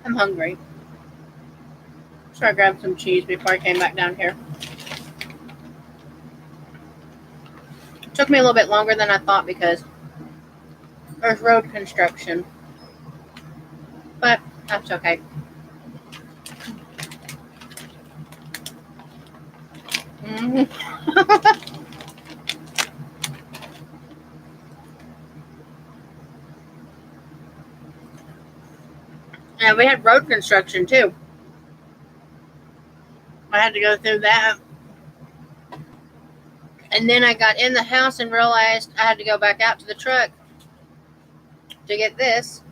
I'm hungry. So I grabbed some cheese before I came back down here. It took me a little bit longer than I thought because there's road construction. But that's okay. Mm-hmm. And we had road construction too. I had to go through that. And then I got in the house and realized I had to go back out to the truck to get this.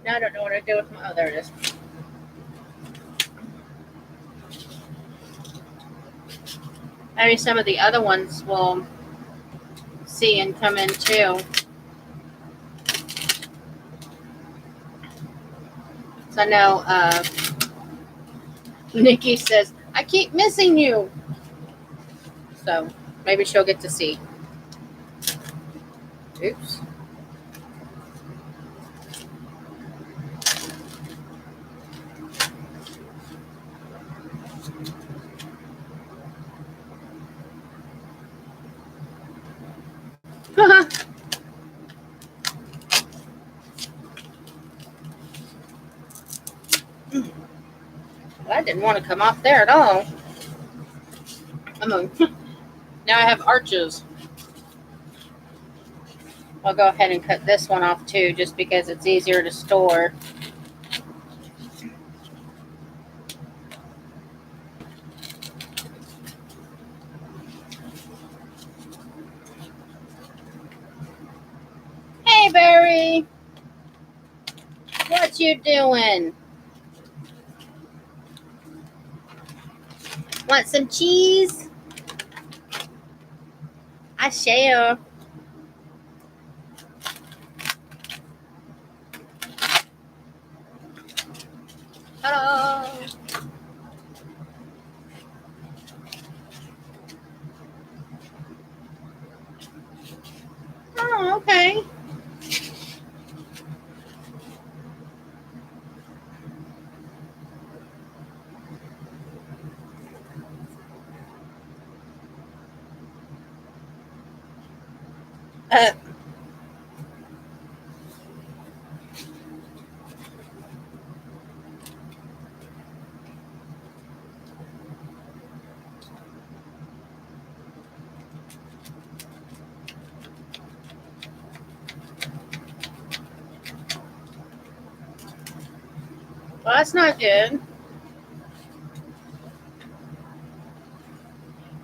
Now I don't know what to do with my... Oh, there it is. Maybe some of the other ones will see and come in too. So I know Nikki says, I keep missing you. So maybe she'll get to see. Oops. That didn't want to come off there at all. Now I have arches. I'll go ahead and cut this one off too, just because it's easier to store. Hey, Barry. What you doing? Want some cheese? I share. Hello. Oh, okay. Uh, well, that's not good.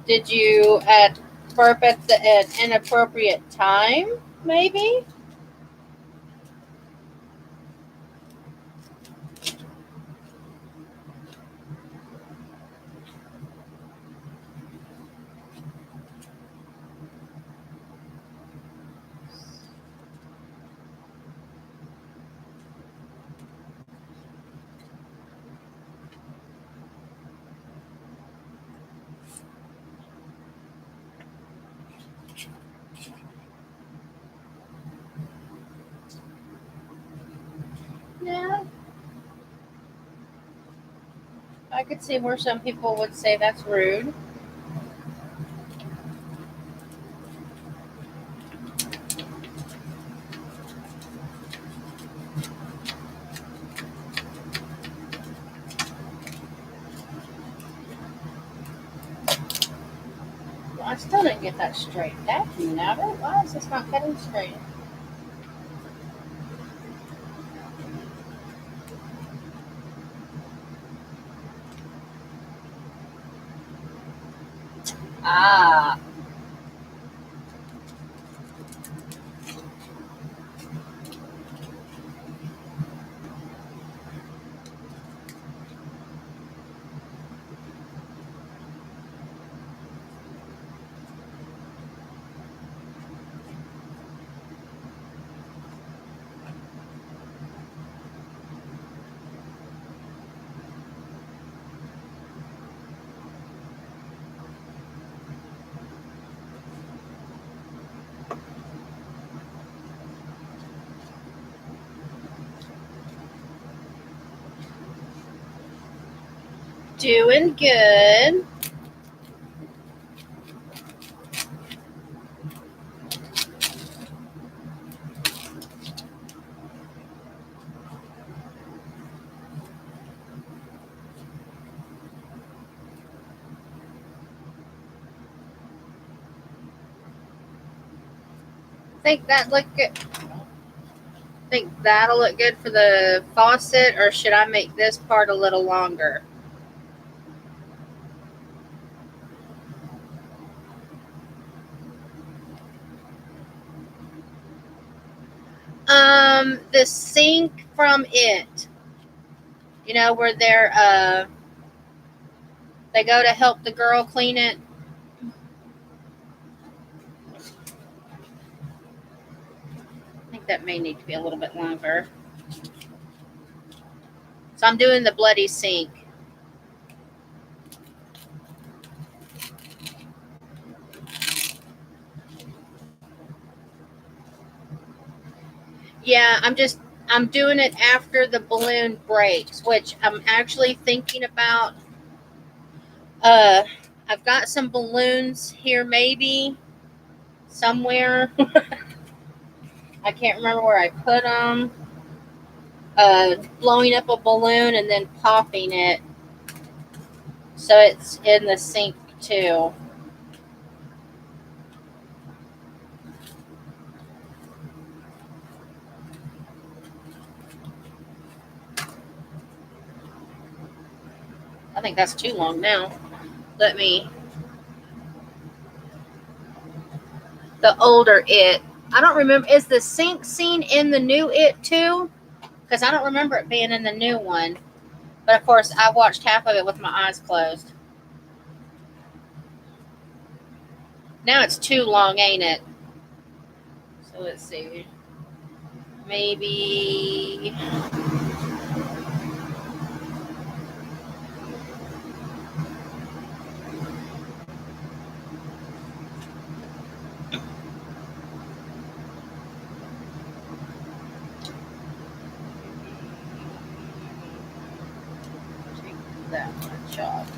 Did you burp at an inappropriate time, maybe? Yeah. I could see where some people would say that's rude. Well, I still didn't get that straight. That never. Why is this not cutting straight? Ah. Doing good. Think that look good. Think that'll look good for the faucet, or should I make this part a little longer? The sink from it. You know where they go to help the girl clean it. I think that may need to be a little bit longer. So I'm doing the bloody sink. Yeah, I'm doing it after the balloon breaks, which I'm actually thinking about. I've got some balloons here, maybe somewhere. I can't remember where I put them. Blowing up a balloon and then popping it, so it's in the sink too. I think that's too long now. Let me. The older It. I don't remember. Is the sink scene in the new It too? Because I don't remember it being in the new one. But of course, I watched half of it with my eyes closed. Now it's too long, ain't it? So let's see. Maybe. Take that much off.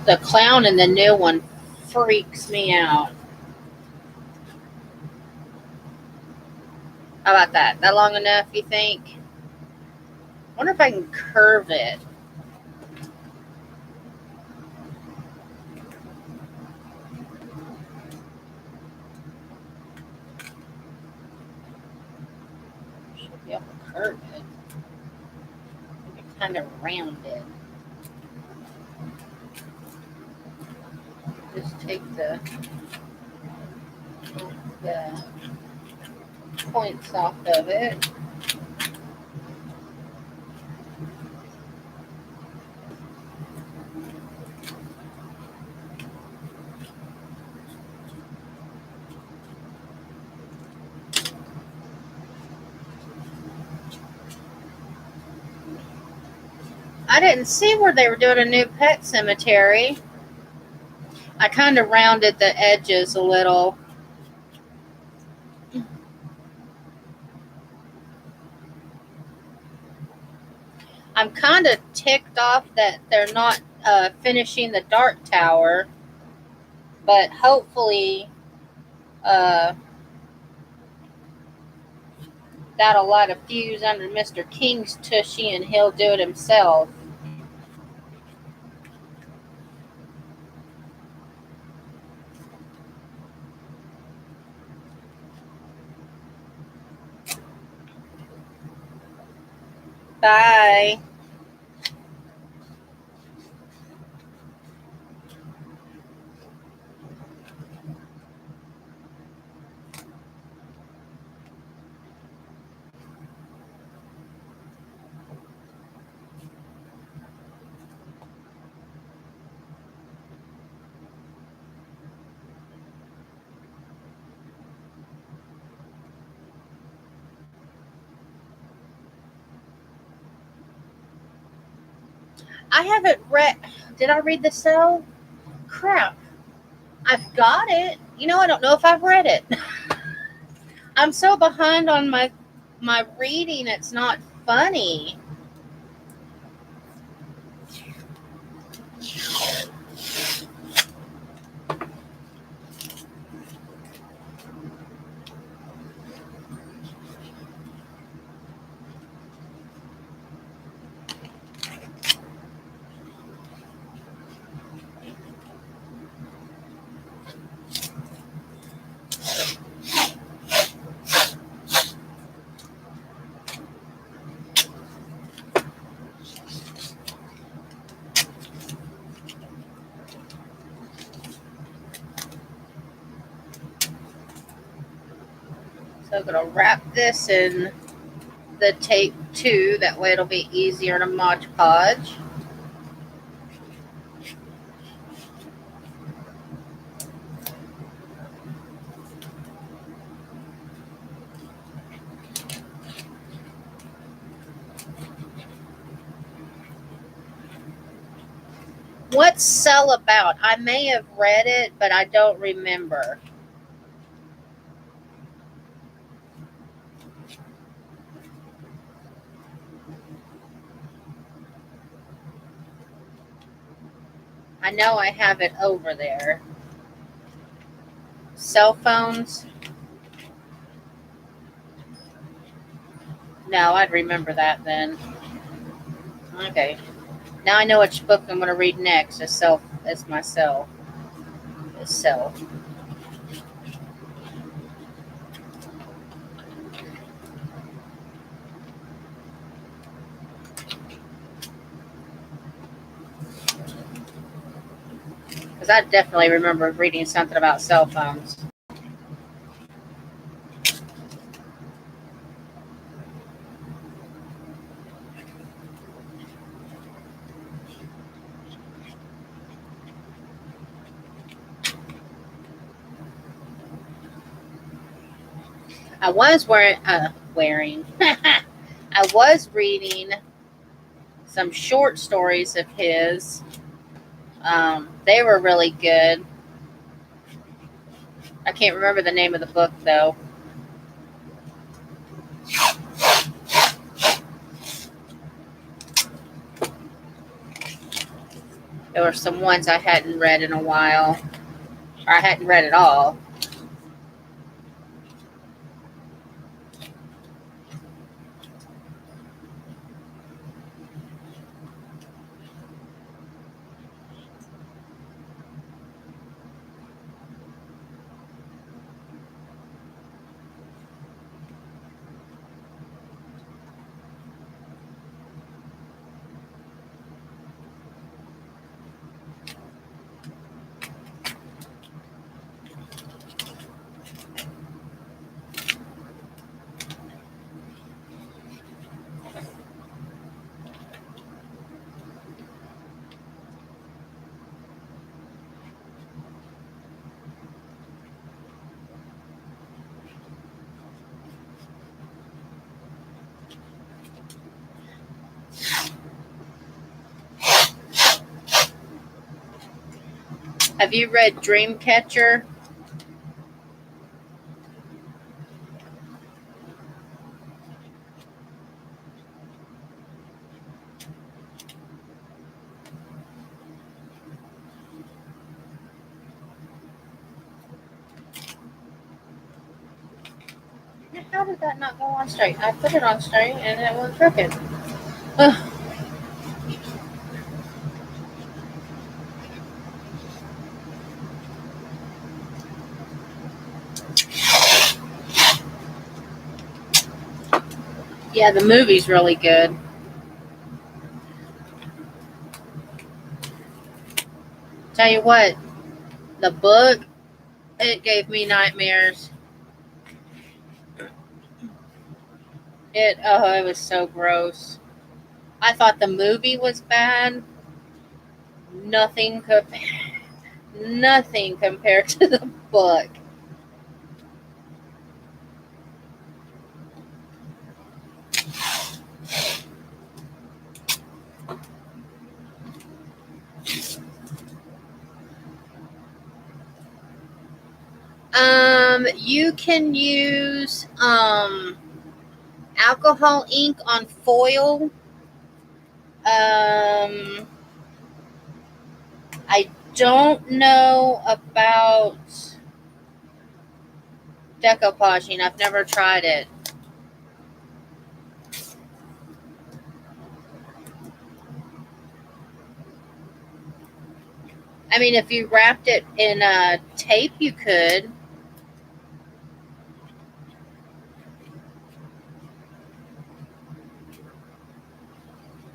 The clown in the new one freaks me out. How about that? That long enough, you think? I wonder if I can curve it. Should be able to curve it. Kind of rounded. Just take the points off of it. I didn't see where they were doing a new pet cemetery. I kind of rounded the edges a little. I'm kind of ticked off that they're not finishing the Dark Tower, but hopefully that'll light a fuse under Mr. King's tushy and he'll do it himself. Bye. I haven't read. Did I read The Cell? crap. I've got it. I don't know if I've read it. I'm so behind on my reading, it's not funny. So I'm going to wrap this in the tape too. That way it'll be easier to Mod Podge. What's Cell about? I may have read it, but I don't remember. I know I have it over there. Cell phones? No, I'd remember that then. Okay. Now I know which book I'm going to read next. It's myself. It's Self. Because I definitely remember reading something about cell phones. I was wearing. I was reading some short stories of his. They were really good. I can't remember the name of the book though. There were some ones I hadn't read in a while, or I hadn't read at all. Have you read Dreamcatcher? How did that not go on straight? I put it on straight and it went crooked. Ugh. Yeah, the movie's really good. Tell you what, the book, it gave me nightmares. It was so gross. I thought the movie was bad. Nothing compared to the book. You can use alcohol ink on foil. I don't know about decoupaging. I've never tried it. I mean, if you wrapped it in tape, you could.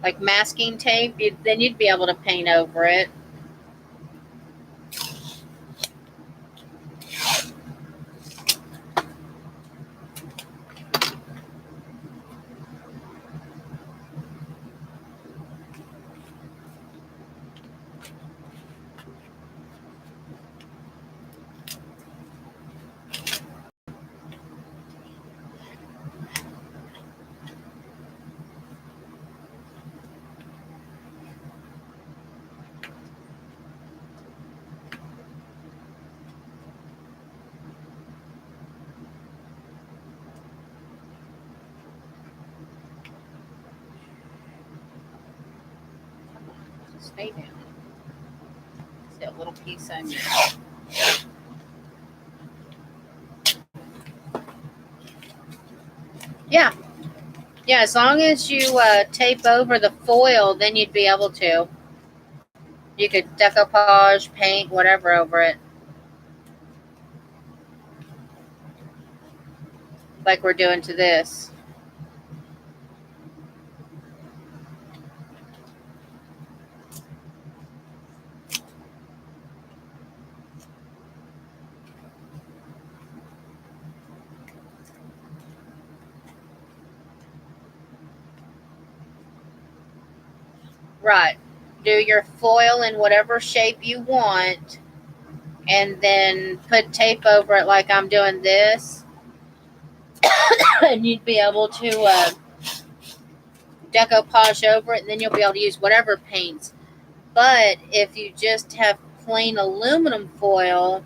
Like masking tape, then you'd be able to paint over it. Stay down. It's that little piece I missed. Yeah. Yeah, as long as you tape over the foil, then you'd be able to. You could decoupage, paint, whatever over it. Like we're doing to this. Right. Do your foil in whatever shape you want, and then put tape over it like I'm doing this. And you'd be able to decoupage over it, and then you'll be able to use whatever paints. But if you just have plain aluminum foil,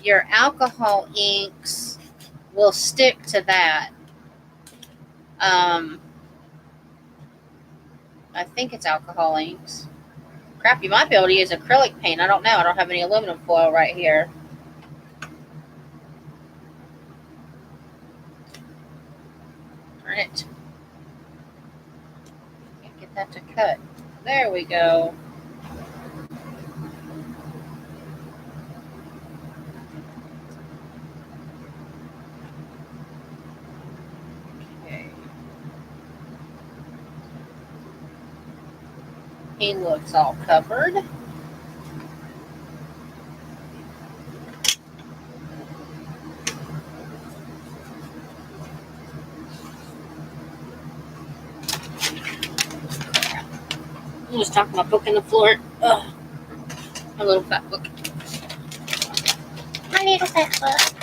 your alcohol inks will stick to that. I think it's alcohol inks. Crap, you might be able to use acrylic paint. I don't know. I don't have any aluminum foil right here. Turn it. Can't get that to cut. There we go. Okay. He looks all covered. I'm just talking my book in the floor. Ugh. My little fat book. My little fat book.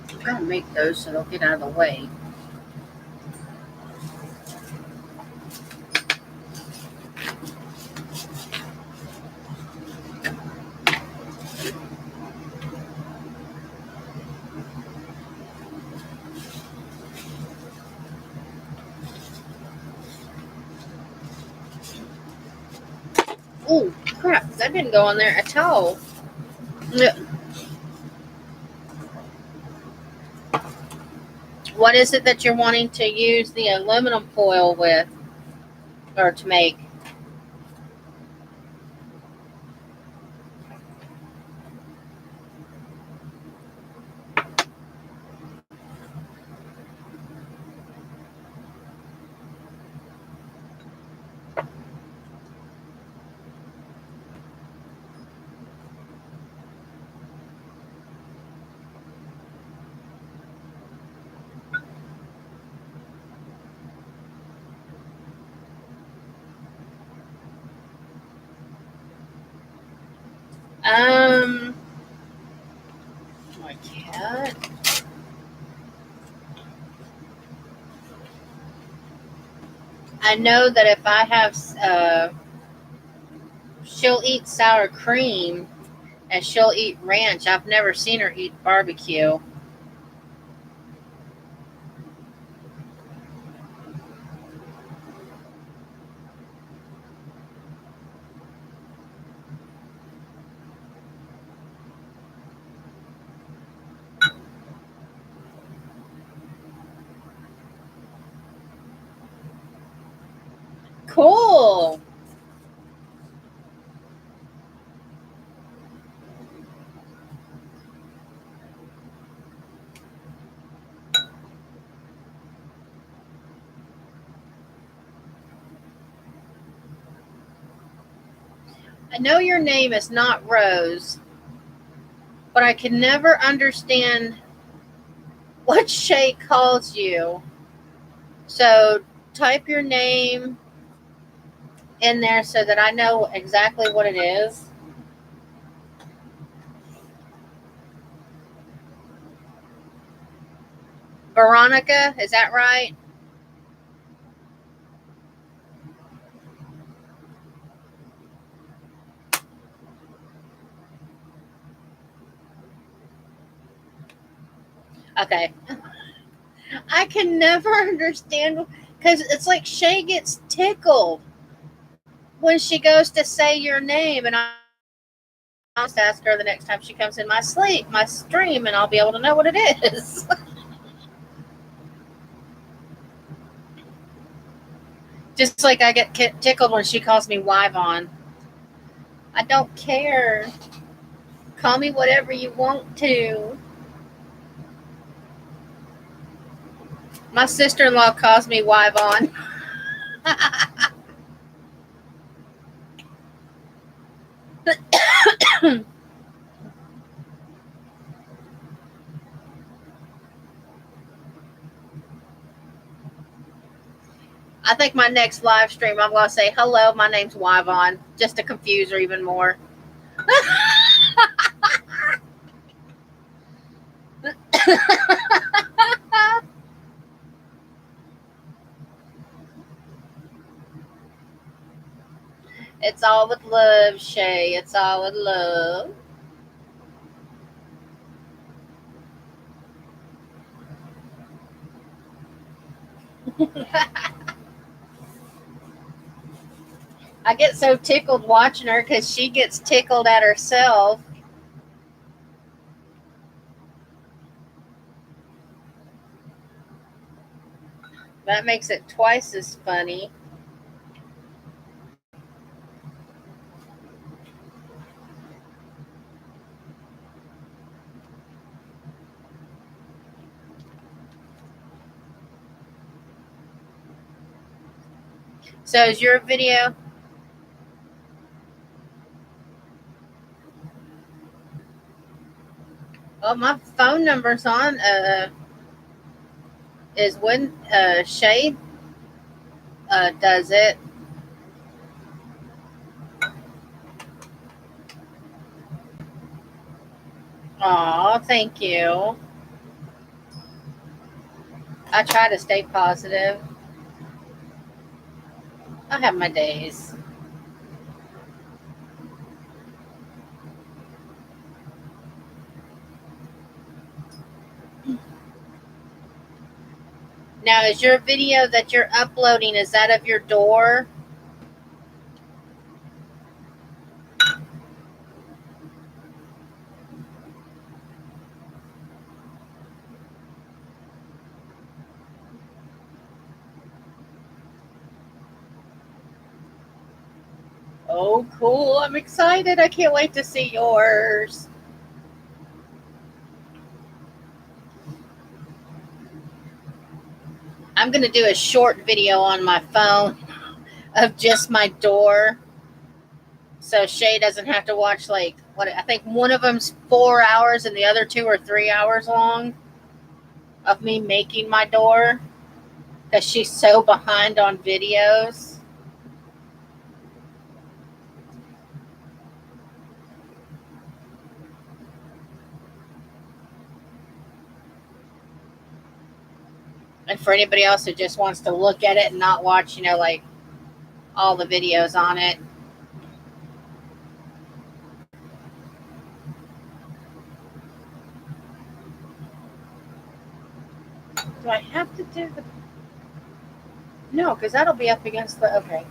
I'm trying to make those so they'll get out of the way. Oh, crap. That didn't go on there at all. What is it that you're wanting to use the aluminum foil with, or to make? My cat. I know that if I have, she'll eat sour cream and she'll eat ranch. I've never seen her eat barbecue. Cool. I know your name is not Rose, but I can never understand what Shay calls you. So type your name in there so that I know exactly what it is. Veronica, is that right? Okay. I can never understand because it's like Shay gets tickled when she goes to say your name, and I'll just ask her the next time she comes in my stream, and I'll be able to know what it is. Just like I get tickled when she calls me Wyvon. I don't care. Call me whatever you want to. My sister-in-law calls me Wyvon. I think my next live stream, I'm going to say, hello, my name's Wyvon, just to confuse her even more. It's all with love, Shay. It's all with love. I get so tickled watching her because she gets tickled at herself. That makes it twice as funny. So is your video? Oh, my phone number's on. Is when Shay does it. Aw, thank you. I try to stay positive. I have my days. Now, is your video that you're uploading, is that of your door? Oh, cool. I'm excited. I can't wait to see yours. I'm going to do a short video on my phone of just my door. So Shay doesn't have to watch, like, what I think one of them's 4 hours and the other 2 are 3 hours long of me making my door because she's so behind on videos. And for anybody else who just wants to look at it and not watch, like all the videos on it. Do I have to do the... No, because that'll be up against the... Okay.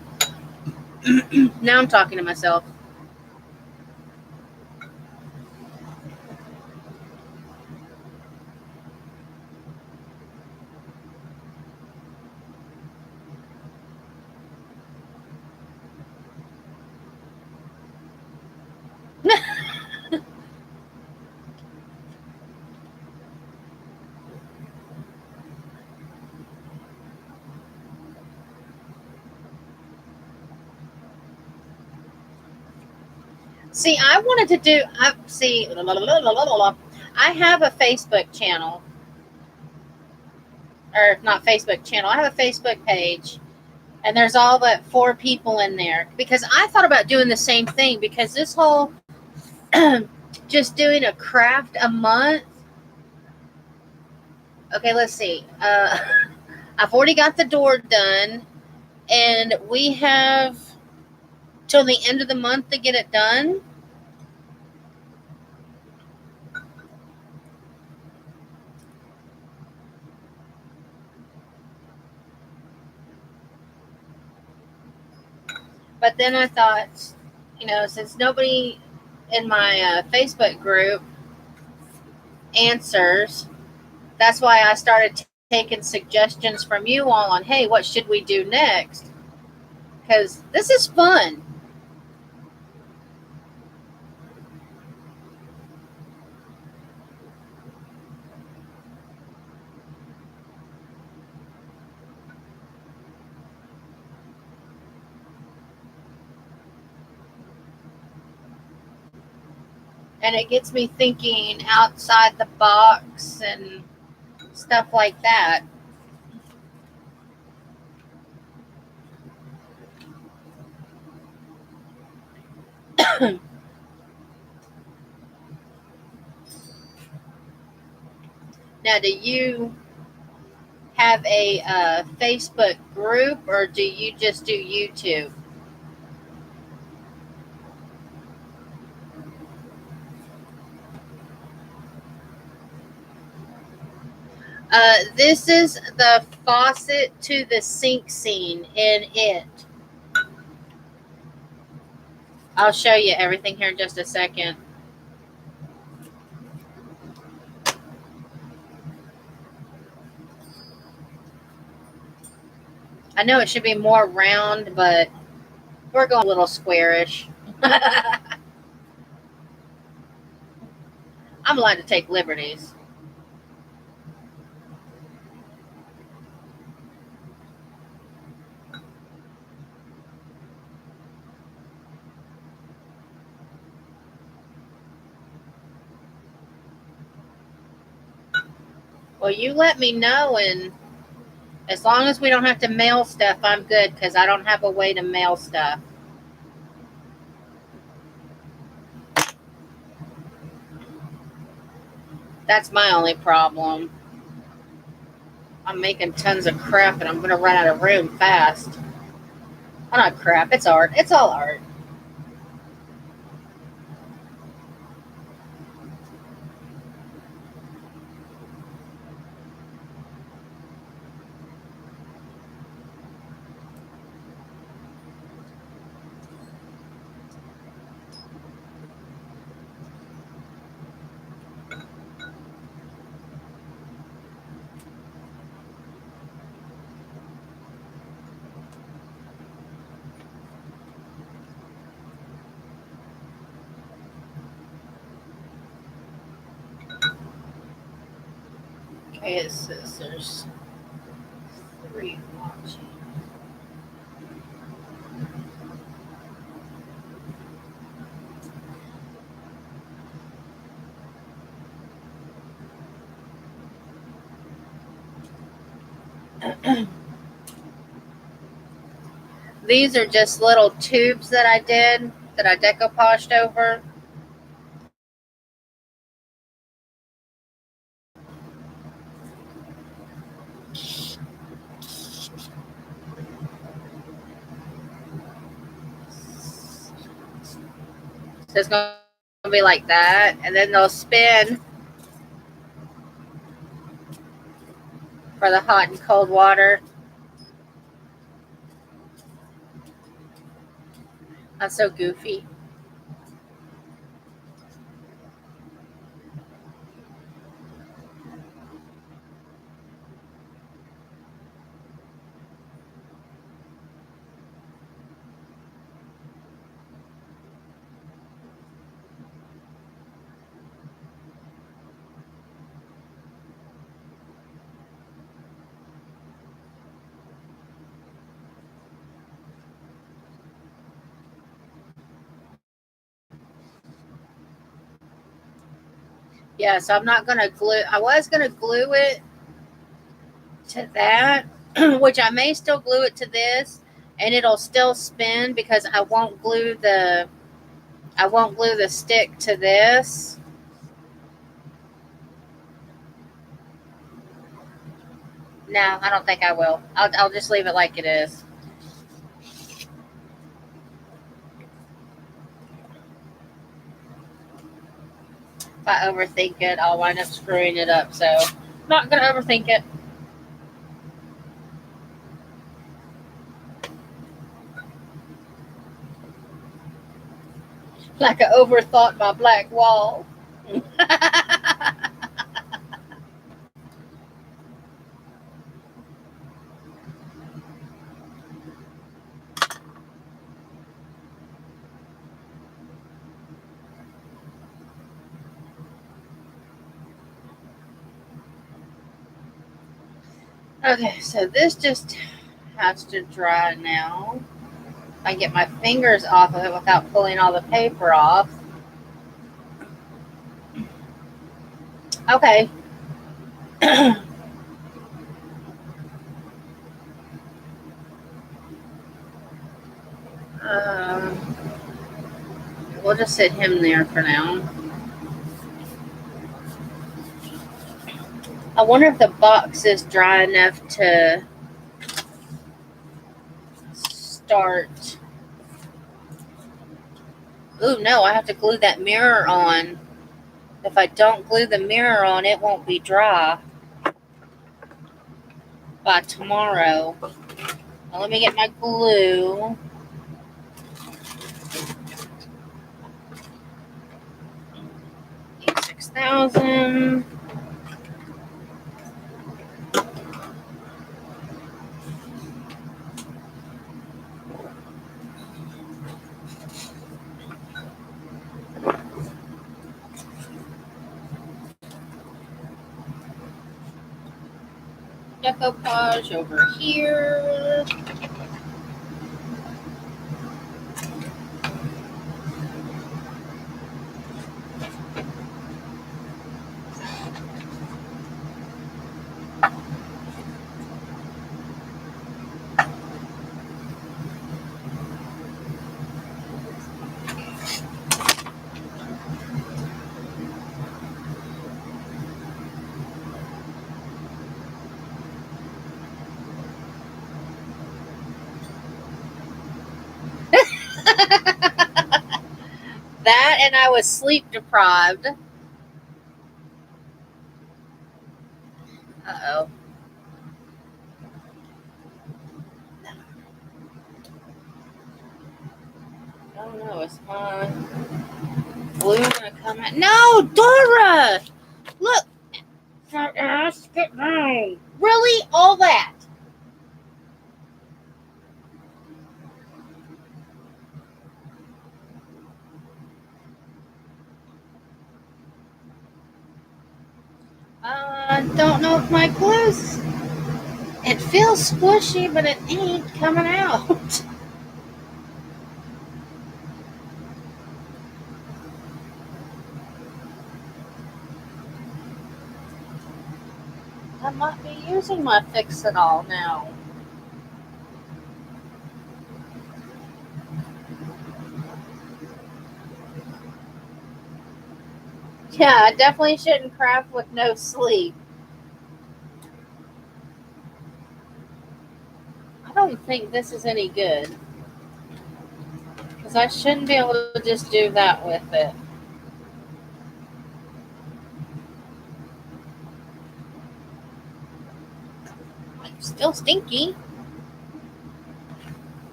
Now I'm talking to myself. See, I wanted to do... I have a Facebook channel. Or not Facebook channel. I have a Facebook page. And there's all but 4 people in there. Because I thought about doing the same thing. Because this whole... just doing a craft a month. Okay, let's see. I've already got the door done. And we have till the end of the month to get it done. But then I thought, since nobody in my Facebook group answers, that's why I started taking suggestions from you all on, hey, what should we do next? Because this is fun. And it gets me thinking outside the box and stuff like that. Now, do you have a Facebook group, or do you just do YouTube? This is the faucet to the sink scene in it. I'll show you everything here in just a second. I know it should be more round, but we're going a little squarish. I'm allowed to take liberties. Well, you let me know, and as long as we don't have to mail stuff, I'm good, because I don't have a way to mail stuff. That's my only problem. I'm making tons of crap, and I'm going to run out of room fast. Oh, not crap. It's art. It's all art. Okay, it says there's 3 watching. These are just little tubes that I did, that I decoupaged over. So it's going to be like that. And then they'll spin for the hot and cold water. That's so goofy. Yeah, so I'm not going to glue. I was going to glue it to that, which I may still glue it to this, and it'll still spin because I won't glue the stick to this. No, I don't think I will. I'll just leave it like it is. If I overthink it, I'll wind up screwing it up. So, not going to overthink it. Like I overthought my black wall. Okay, so this just has to dry now. I get my fingers off of it without pulling all the paper off. Okay. We'll just sit him there for now. I wonder if the box is dry enough to start. Ooh, no, I have to glue that mirror on. If I don't glue the mirror on, it won't be dry by tomorrow. Now, let me get my glue. $6,000. Decoupage over here. That and I was sleep deprived. Uh-oh. Oh no, is my glue gonna come out? No, Dora! Look! Get down. Really? All that? I don't know if my glue's... It feels squishy, but it ain't coming out. I might be using my Fix-It-All now. Yeah, I definitely shouldn't craft with no sleep. I don't think this is any good. Because Because I shouldn't be able to just do that with it. Still stinky.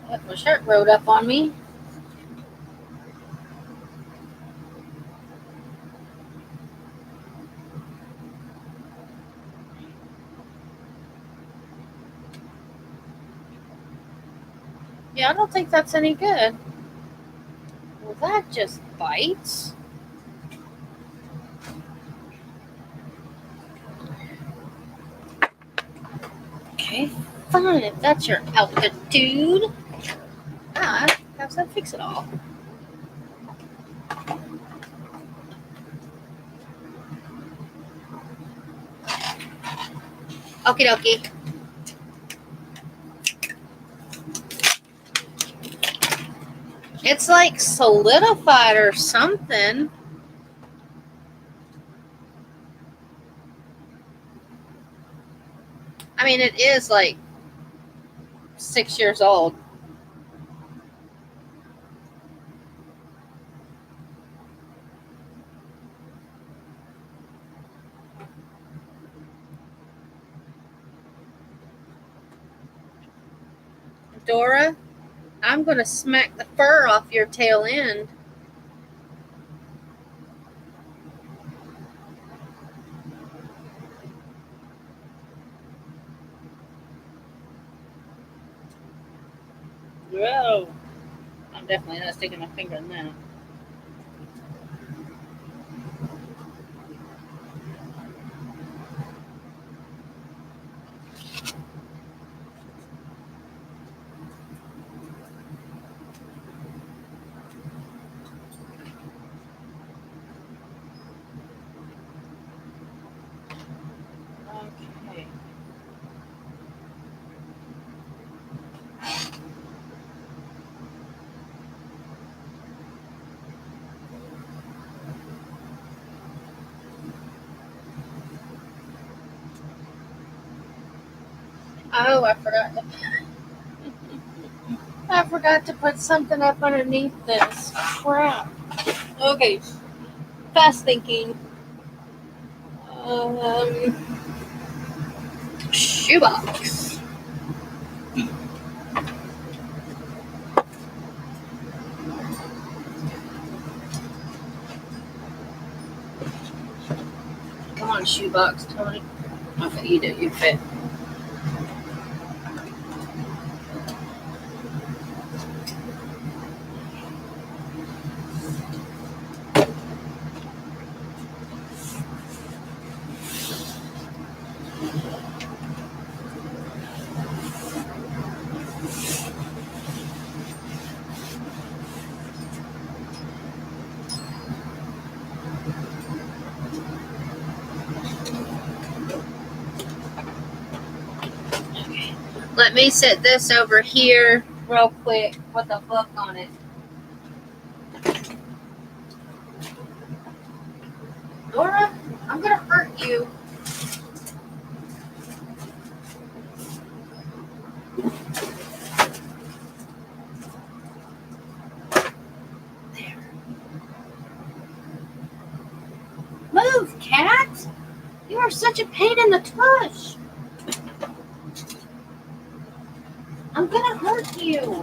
My shirt rode up on me. Yeah, I don't think that's any good. Well, that just bites. Okay, fine, if that's your altitude. Ah, how's that fix it all? Okie dokie. It's like solidified or something. I mean, it is like 6 years old. Dora, I'm going to smack the fur off your tail end. Whoa. I'm definitely not sticking my finger in that. Okay. Oh, I forgot to put something up underneath this. Crap. Okay. Fast thinking. Shoebox. Come on, shoebox, Tony. Okay, you do. You fit. Let me set this over here real quick with a book on it. Dora, I'm going to hurt you. There. Move, cat. You are such a pain in the tush. I'm going to hurt you.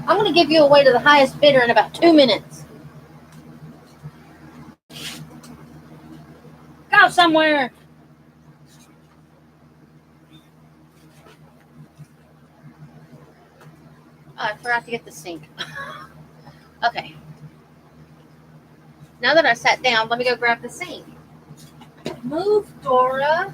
I'm going to give you away to the highest bidder in about 2 minutes. Go somewhere. Oh, I forgot to get the sink. Okay. Now that I sat down, let me go grab the sink. Move, Dora.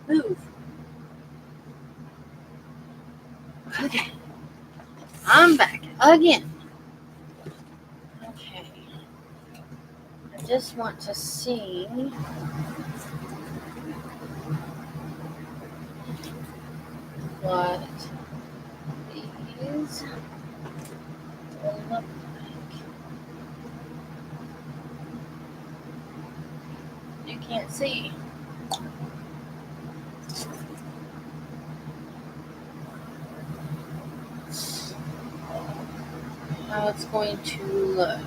Move. Okay. I'm back again. Okay. I just want to see. what these will look like. You can't see. How it's going to look.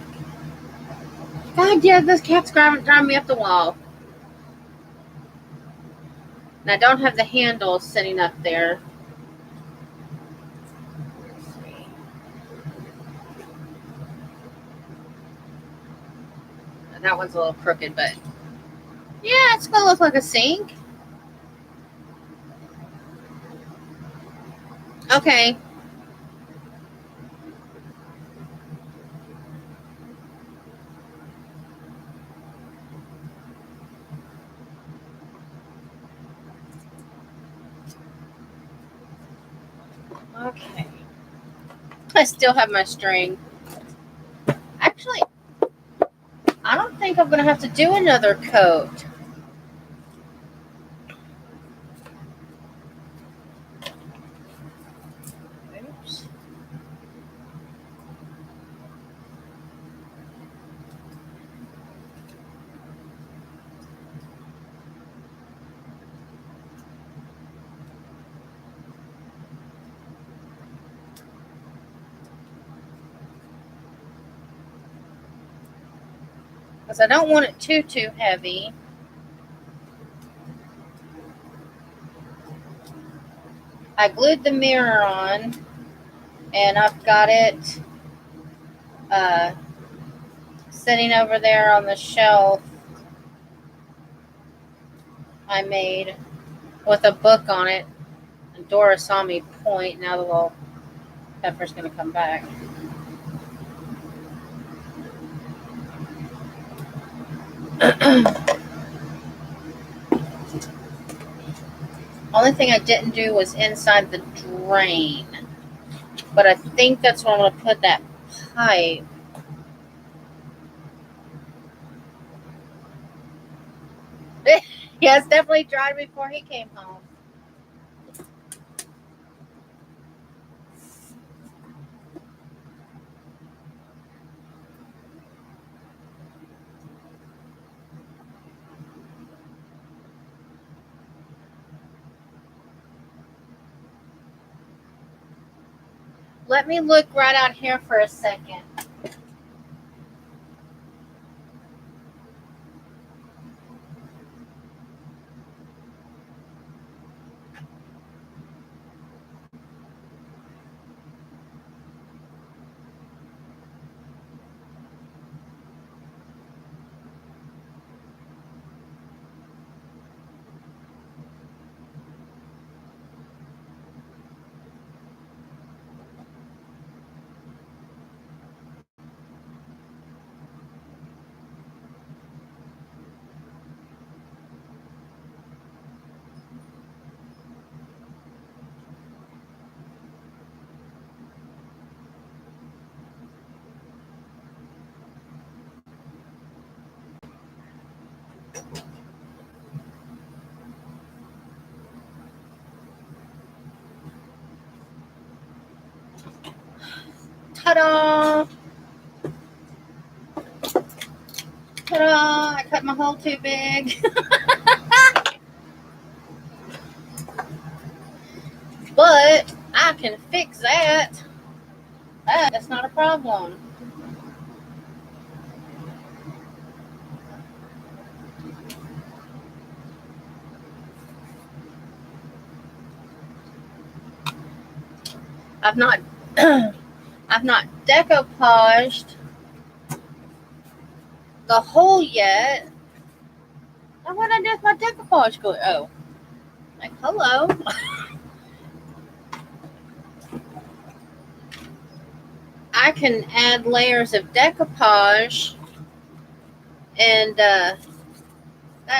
God, yeah, this cat's driving me up the wall. And I don't have the handle sitting up there. Let's see. That one's a little crooked, but yeah, it's going to look like a sink. Okay. Okay. I still have my string. Actually, I don't think I'm going to have to do another coat. Oops. Because I don't want it too heavy. I glued the mirror on, and I've got it sitting over there on the shelf I made with a book on it. And Dora saw me point. Now the little pepper's going to come back. Only thing I didn't do was inside the drain. But I think that's where I'm going to put that pipe. Yeah, it's definitely dried before he came home. Let me look right out here for a second. Ta-da! Ta-da! I cut my hole too big. But I can fix that. That's not a problem. I've not I've not decoupaged the hole yet. And what I do with my decoupage glue? Oh, like hello. I can add layers of decoupage, and that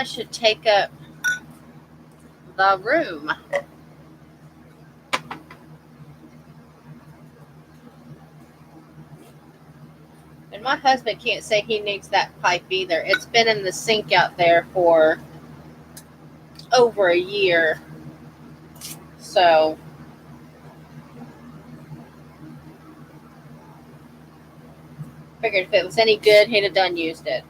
should take up the room. And my husband can't say he needs that pipe either. It's been in the sink out there for over a year. So Figured if it was any good, he'd have done used it.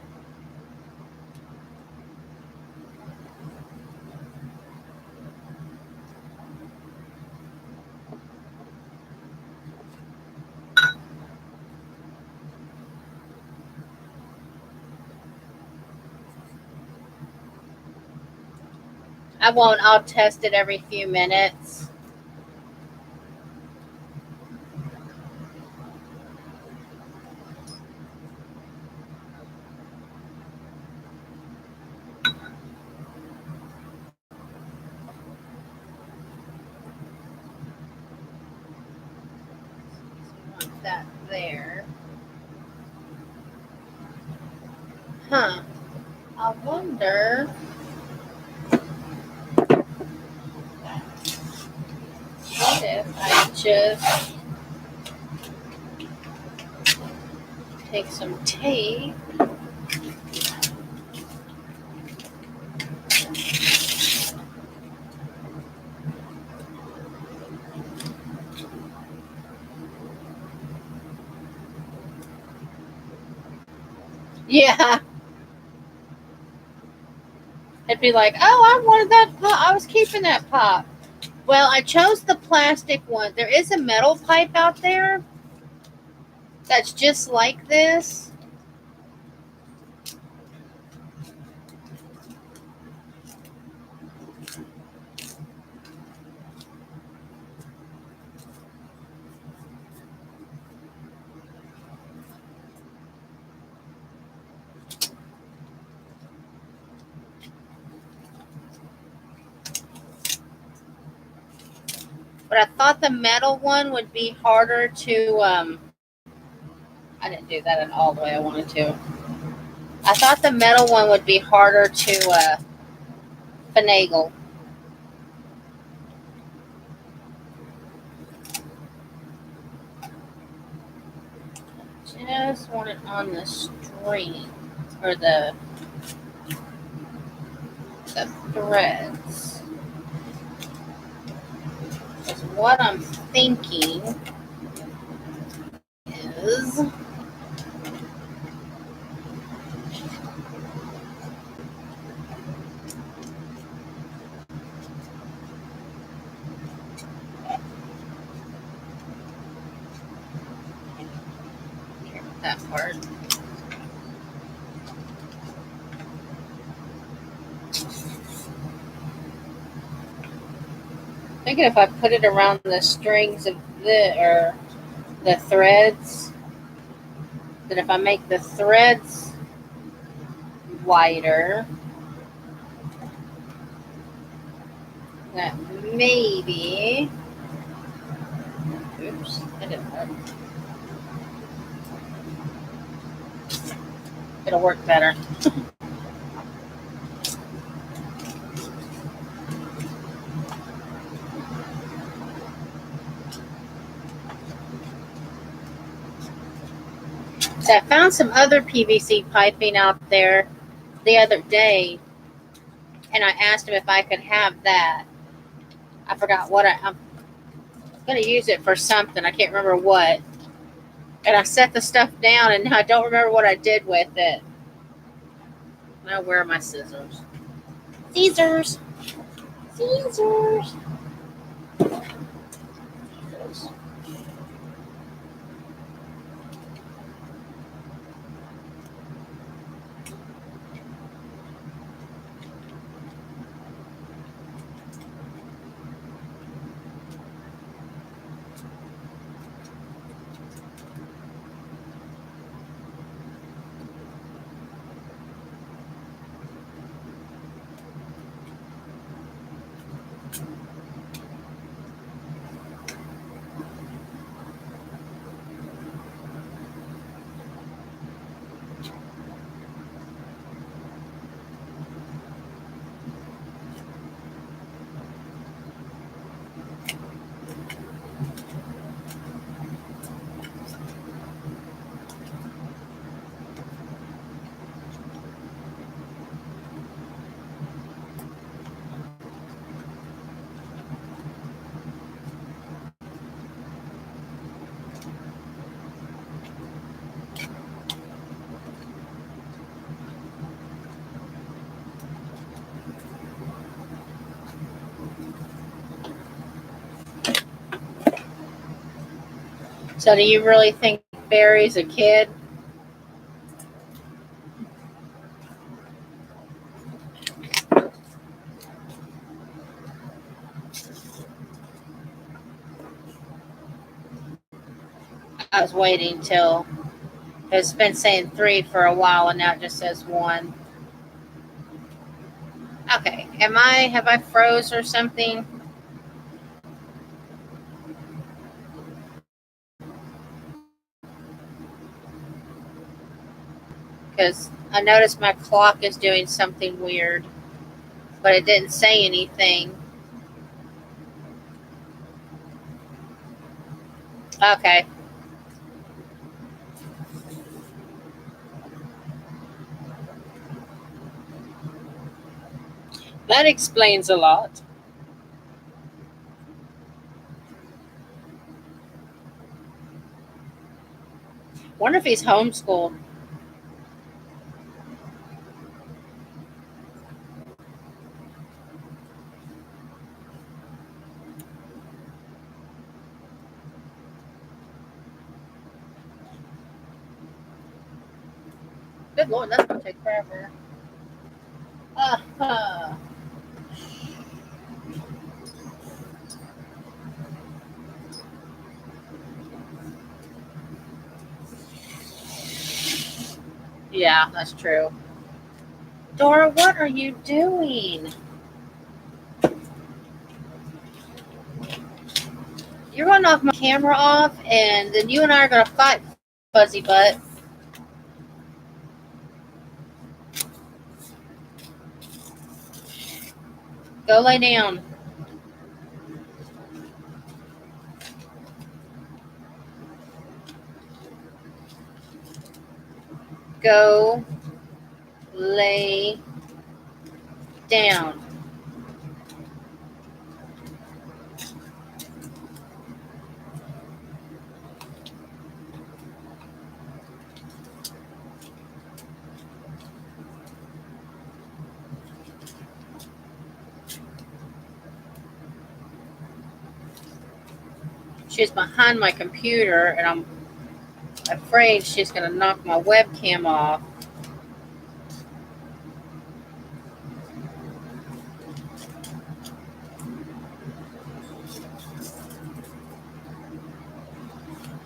I won't. I'll test it every few minutes. Want that there. Huh. I wonder. What if I just take some tape? Yeah. It'd be like, oh, I wanted that pop. I was keeping that pop. Well, I chose the plastic one. There is a metal pipe out there that's just like this. But I thought the metal one would be harder to, I didn't do that in all the way I wanted to. I thought the metal one would be harder to finagle. Just want it on the string or the threads. Because what I'm thinking is that part. Thinking if I put it around the strings of the threads, that if I make the threads wider, that maybe, oops, that didn't work. It'll work better. So I found some other PVC piping out there the other day, and I asked him if I could have that. I forgot what I'm going to use it for something. I can't remember what. And I set the stuff down, and I don't remember what I did with it. Now, where are my scissors? Scissors. Scissors. So do you really think Barry's a kid? I was waiting till it's been saying 3 for a while and now it just says 1. Okay. Have I froze or something? Because I noticed my clock is doing something weird, but it didn't say anything. Okay. That explains a lot. Wonder if he's homeschooled. Good Lord, that's gonna take forever. Uh-huh. Yeah, that's true. Dora, what are you doing? You're running off my camera off, and then you and I are gonna fight, fuzzy butt. Go lay down. Go lay down. She's behind my computer, and I'm afraid she's gonna knock my webcam off.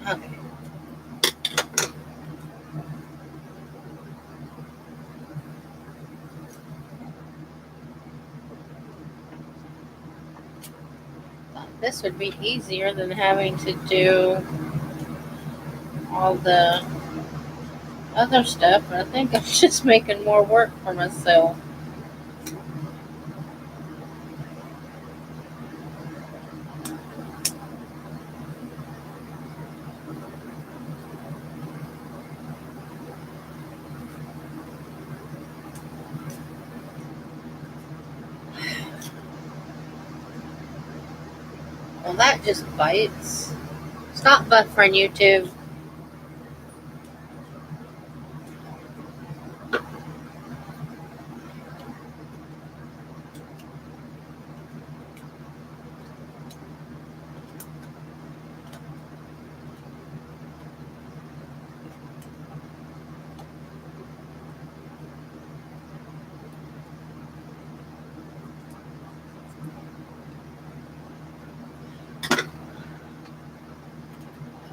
Okay. This would be easier than having to do all the other stuff, but I think I'm just making more work for myself. Well, that just bites. Stop buffering, YouTube.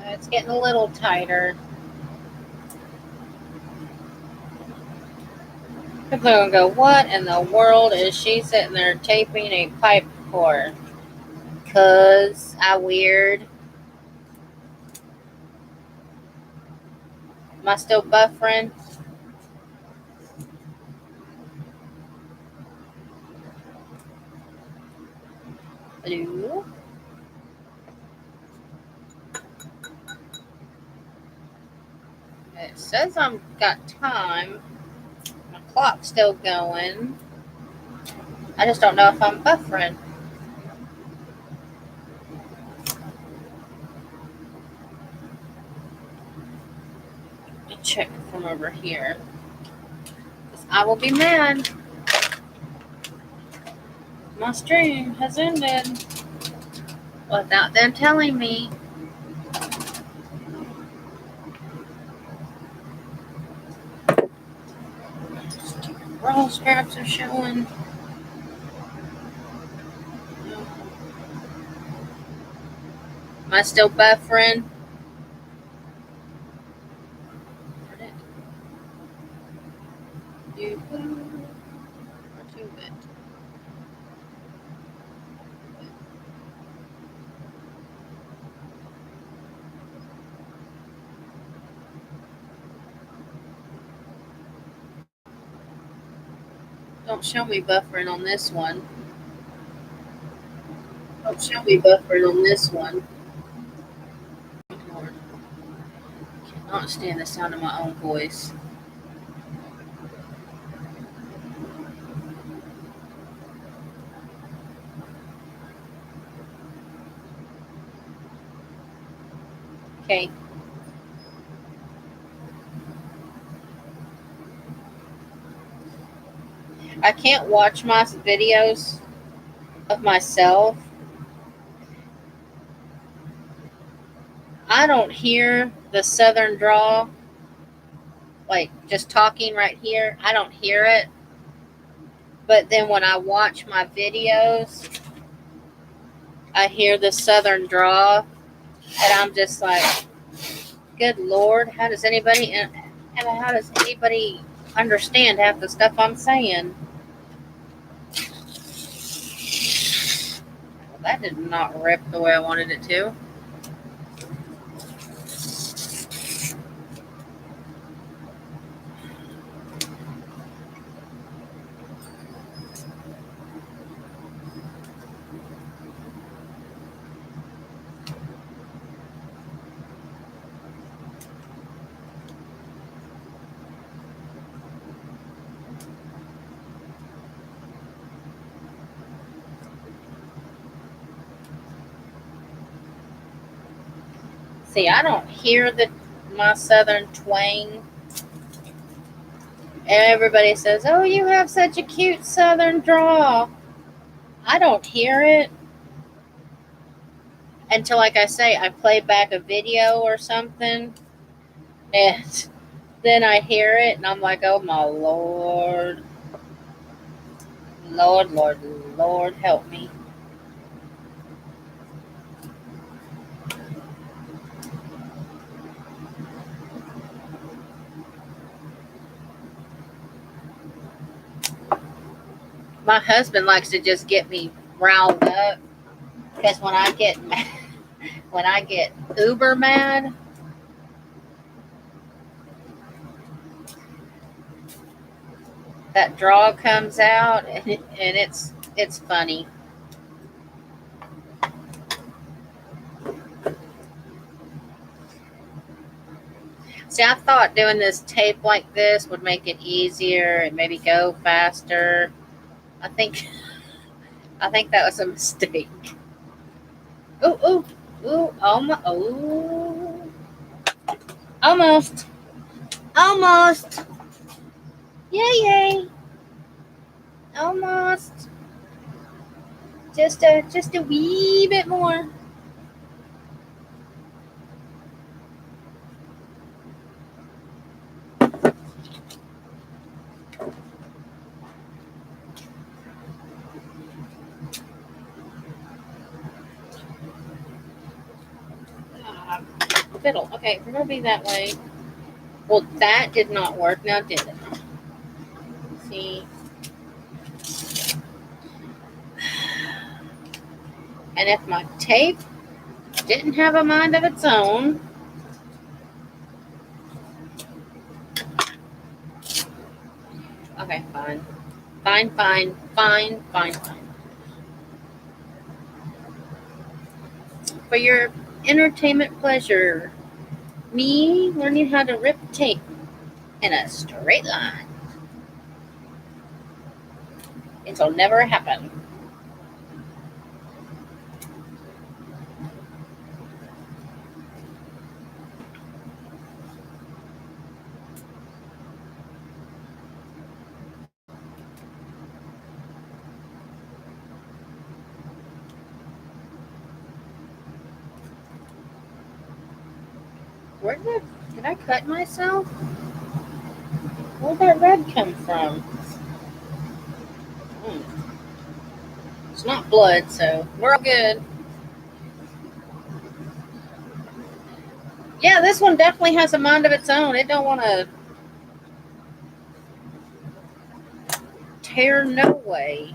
It's getting a little tighter. People are gonna go, what in the world is she sitting there taping a pipe for? 'Cause I weird. Am I still buffering? Hello? It says I've got time. My clock's still going. I just don't know if I'm buffering. Let me check from over here. 'Cause I will be mad. My stream has ended without them telling me. bra straps are showing. Am I still buffering? Don't show me buffering on this one. Don't show me buffering on this one. Lord. I cannot stand the sound of my own voice. Okay. I can't watch my videos of myself. I don't hear the southern drawl, like just talking right here. I don't hear it. But then when I watch my videos, I hear the southern drawl, and I'm just like, good Lord, how does anybody understand half the stuff I'm saying? Well, that did not rip the way I wanted it to. See, I don't hear my southern twang. Everybody says, "Oh, you have such a cute southern drawl." I don't hear it until, like I say, I play back a video or something, and then I hear it, and I'm like, "Oh my Lord, Lord, Lord, Lord, help me." My husband likes to just get me riled up because when I get mad, when I get uber mad, that draw comes out, and it's funny. See, I thought doing this tape like this would make it easier and maybe go faster. I think that was a mistake. Ooh, almost. Yay. Almost. Just a wee bit more. Fiddle. Okay, we're gonna be that way. Well, that did not work. Now did it? See. And if my tape didn't have a mind of its own, okay, fine. For your entertainment pleasure, me learning how to rip tape in a straight line. It'll never happen. Did I cut myself? Where'd that red come from? It's not blood, so we're all good. Yeah, this one definitely has a mind of its own. It don't want to tear no way.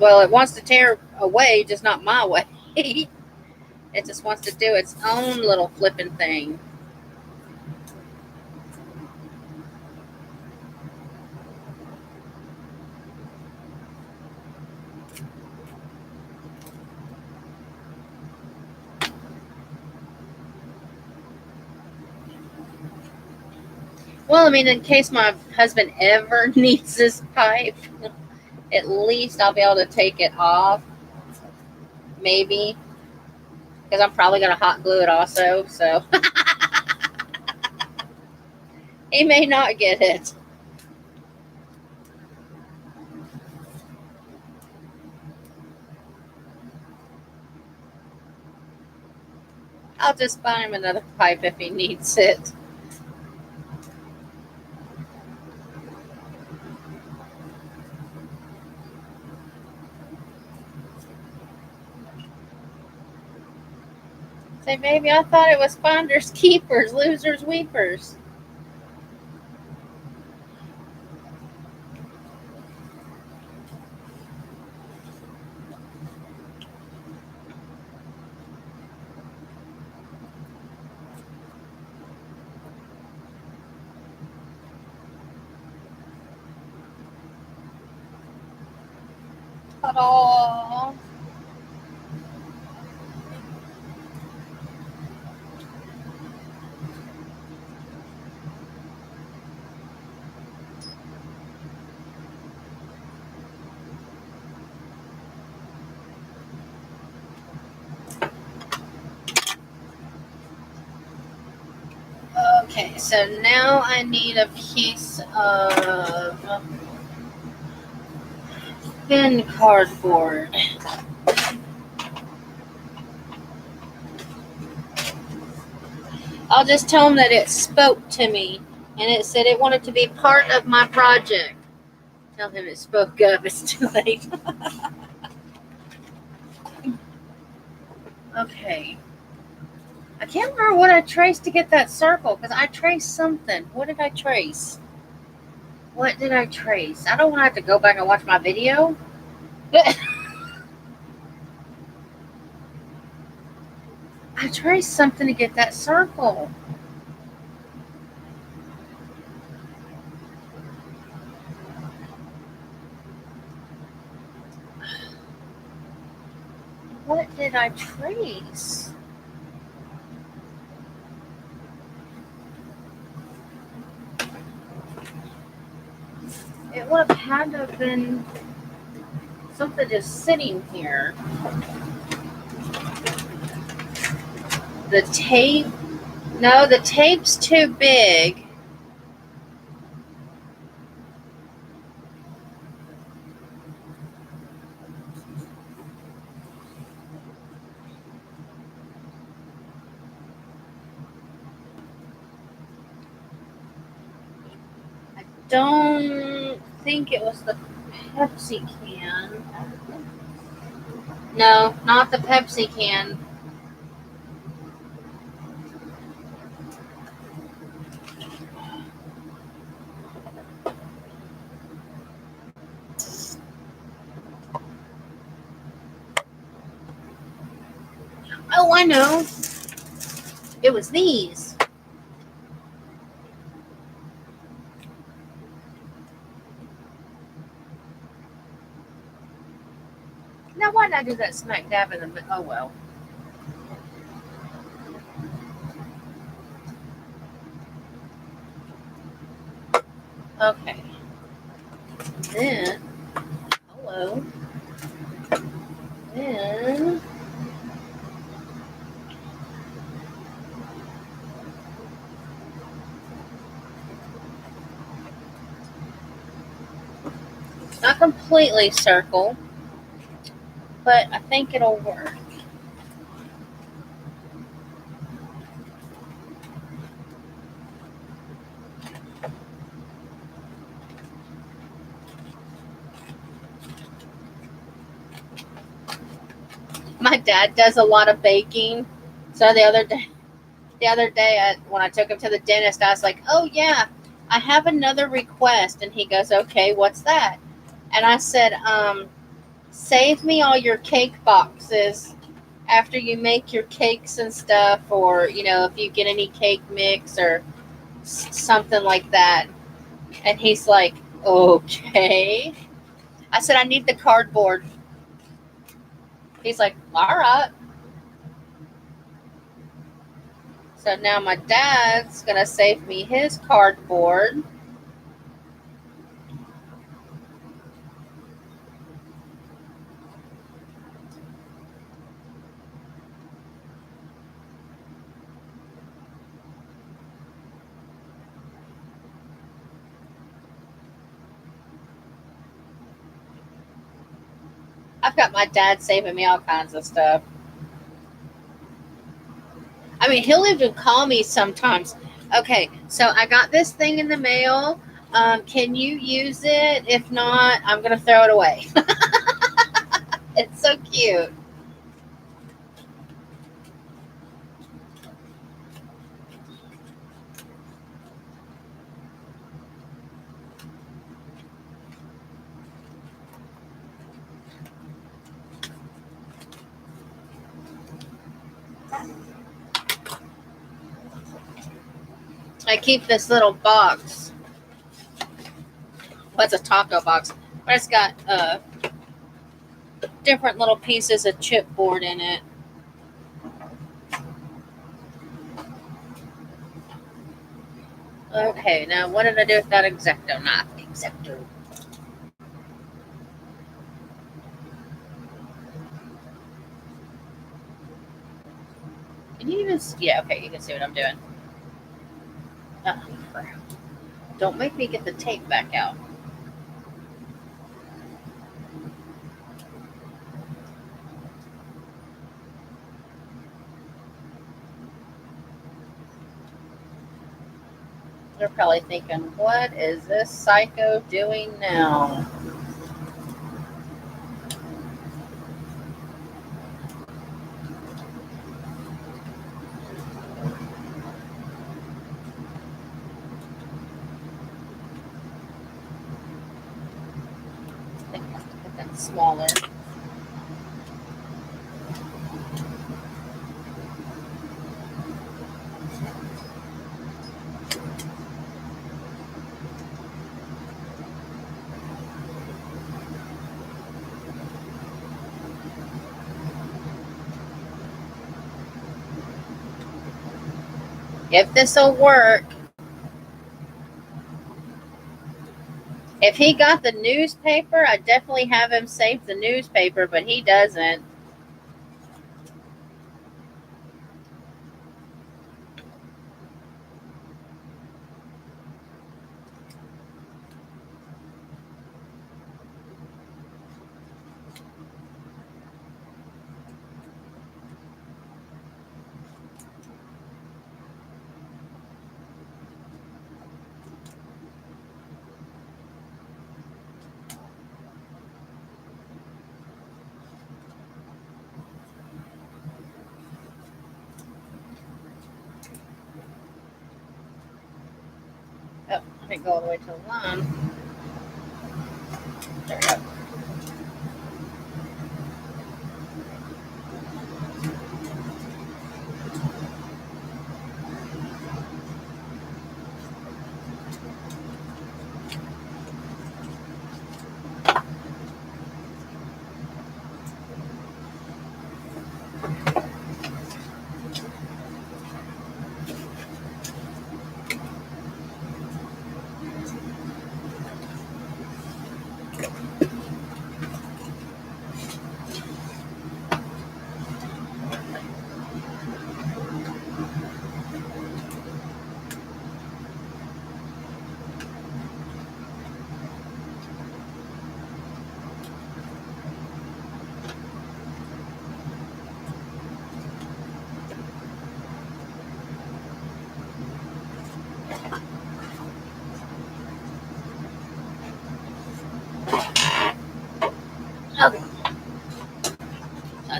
Well, it wants to tear away, just not my way. It just wants to do its own little flipping thing. Well, I mean, in case my husband ever needs this pipe, at least I'll be able to take it off. Maybe. Because I'm probably going to hot glue it also. So he may not get it. I'll just buy him another pipe if he needs it. Say, baby, I thought it was finders keepers, losers weepers. Ta-da! Okay, so now I need a piece of thin cardboard. I'll just tell him that it spoke to me and it said it wanted to be part of my project. Tell him it spoke up. It's too late. Okay. I can't remember what I traced to get that circle because I traced something. What did I trace? What did I trace? I don't want to have to go back and watch my video. I traced something to get that circle. What did I trace? It would have had to have been something just sitting here. The tape? No, the tape's too big. I don't think it was the Pepsi can. No, not the Pepsi can. Oh, I know. It was these. Now, why did I do that smack dab in the middle? Oh, well. Okay. Then, hello. Then, not completely circle, but I think it'll work. my dad does a lot of baking. So the other day, when I took him to the dentist, I was like, "Oh yeah, I have another request," and he goes, "Okay, what's that?" And I said, "Save me all your cake boxes after you make your cakes and stuff, or if you get any cake mix or something like that." And he's like, "Okay." I said, "I need the cardboard." He's like, "All right." So now my dad's gonna save me his cardboard. I've got my dad saving me all kinds of stuff. I mean, he'll even call me sometimes. "Okay, so I got this thing in the mail. Can you use it? If not, I'm gonna throw it away." It's so cute. I keep this little box. Well, it's a taco box, but it's got different little pieces of chipboard in it. Okay, now what did I do with that X-Acto knife? X-Acto. Can you even see? Yeah, okay, you can see what I'm doing. Oh, crap. Don't make me get the tape back out. They're probably thinking, "What is this psycho doing now?" I think I have to put that smaller. If this will work. If he got the newspaper, I definitely have him save the newspaper, but he doesn't. Oh, I didn't go all the way to the line. There we go.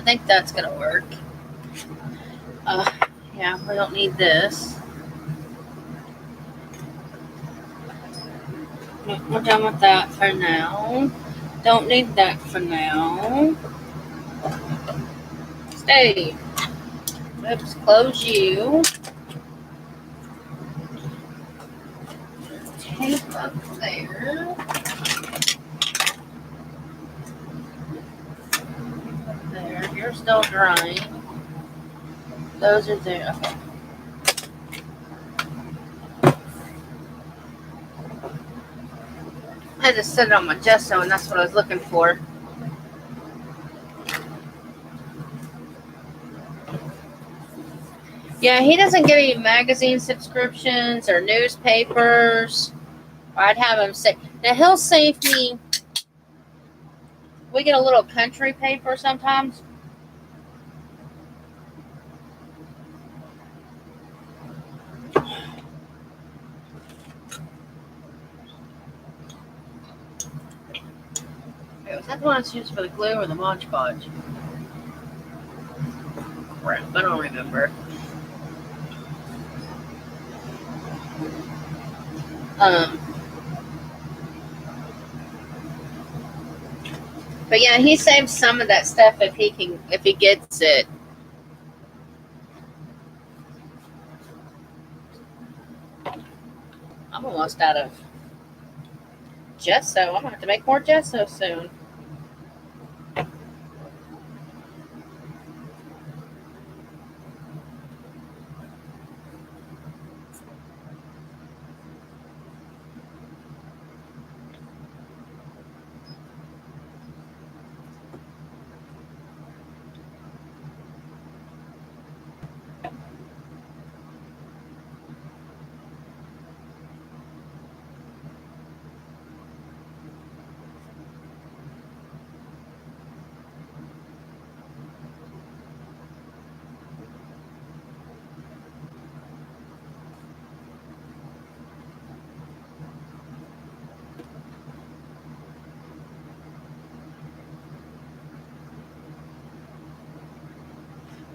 think that's gonna work. Yeah, we don't need this. No, we're done with that for now. Don't need that for now. Stay. Oops, close you. Tape up there. There. You're still drying. Those are there. Okay. I had to set it on my gesso, and that's what I was looking for. Yeah, he doesn't get any magazine subscriptions or newspapers. I'd have him say. Now he'll save me. We get a little country paper sometimes. Wait, was that the one I used for the glue or the Mod Podge? Crap, I don't remember. But yeah, he saves some of that stuff if he gets it. I'm almost out of gesso. I'm gonna have to make more gesso soon.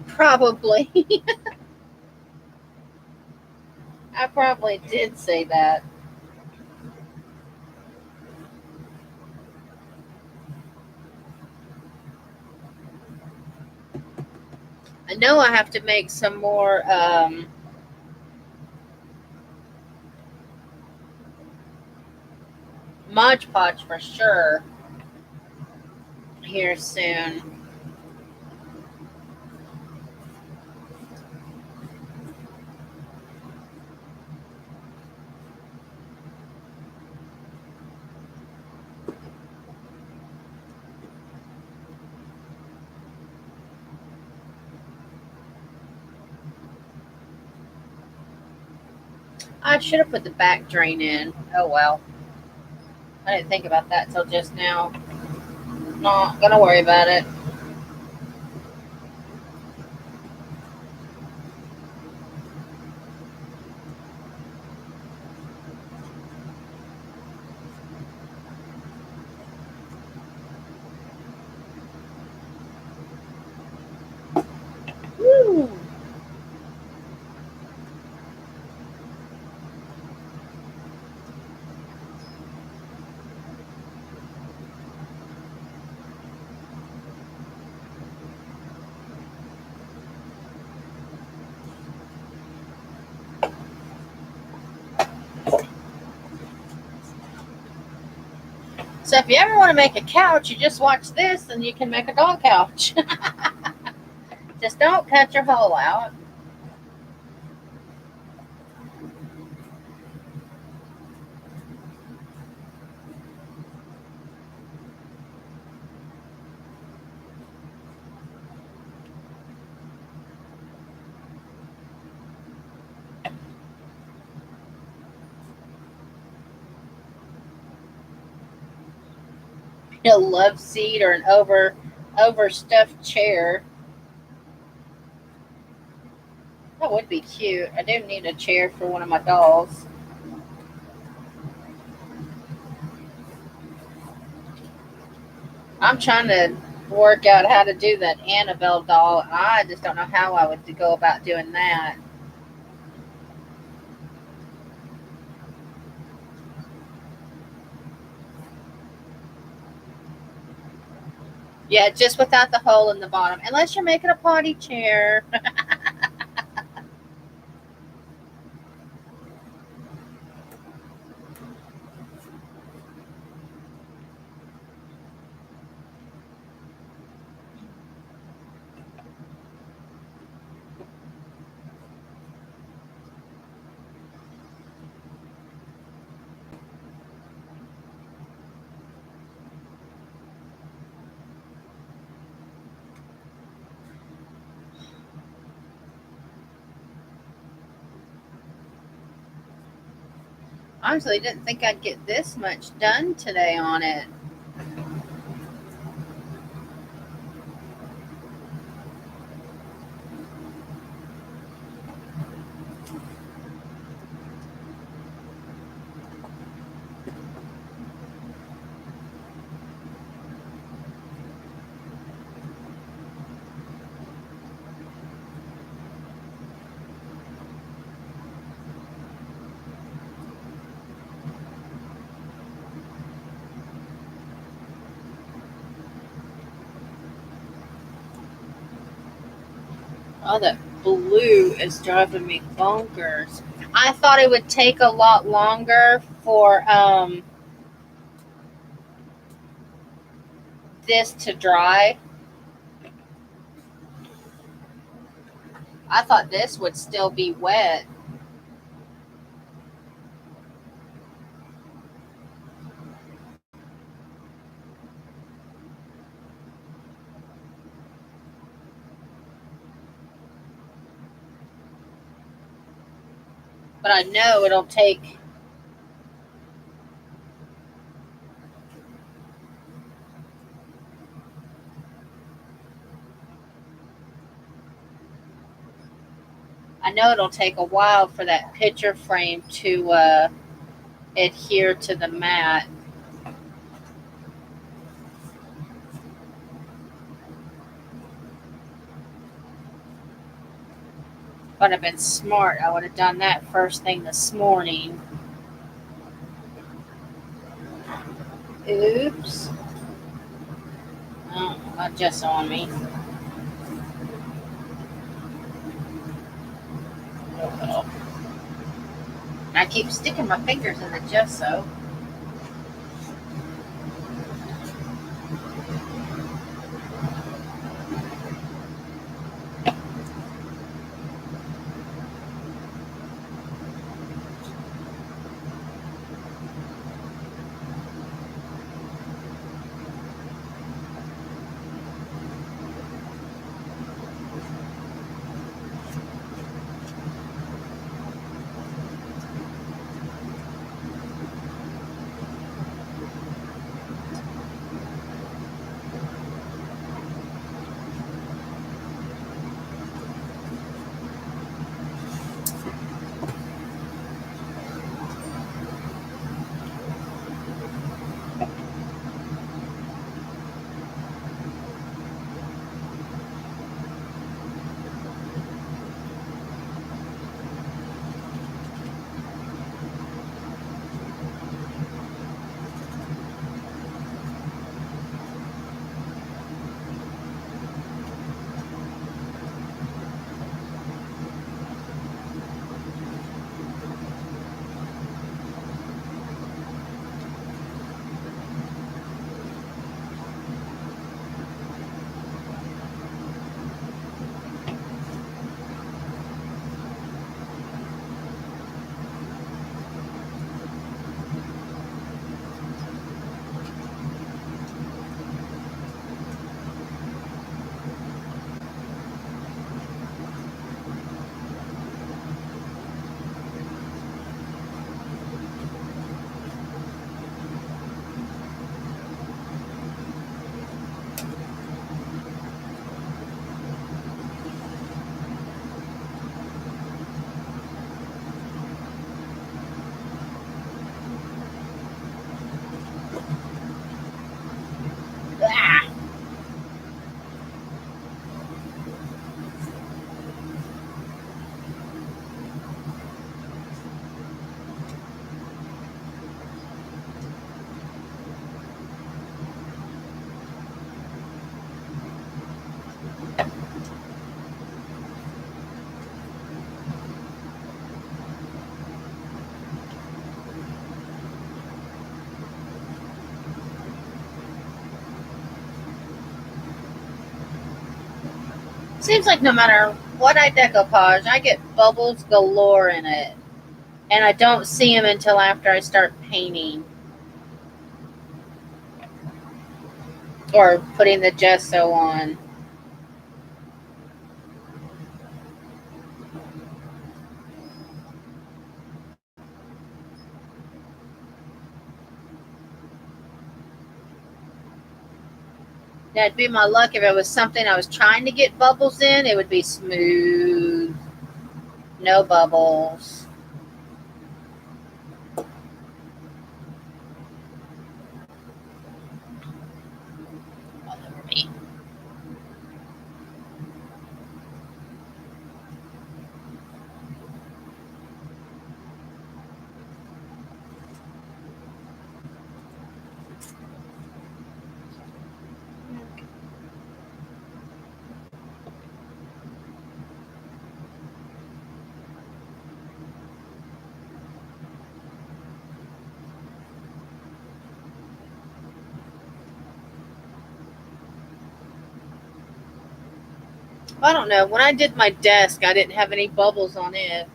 Probably. I probably did say that. I know I have to make some more Mod Podge for sure here soon. I should have put the back drain in. Oh well. I didn't think about that till just now. Not gonna worry about it. Woo. So if you ever want to make a couch, you just watch this and you can make a dog couch. Just don't cut your hole out. A love seat or an overstuffed chair. That would be cute. I do need a chair for one of my dolls. I'm trying to work out how to do that Annabelle doll. I just don't know how I would go about doing that. Yeah, just without the hole in the bottom. Unless you're making a potty chair. Honestly, didn't think I'd get this much done today on it. Oh, that blue is driving me bonkers. I thought it would take a lot longer for this to dry. I thought this would still be wet. But I know it'll take. I know it'll take a while for that picture frame to adhere to the mat. If I'd have been smart, I would have done that first thing this morning. Oops. Oh, not just on me. Oh well. I keep sticking my fingers in the gesso. seems like no matter what I decoupage, I get bubbles galore in it. And I don't see them until after I start painting. Or putting the gesso on. That'd be my luck. If it was something I was trying to get bubbles in, it would be smooth. No bubbles. All over me. I don't know. When I did my desk, I didn't have any bubbles on it.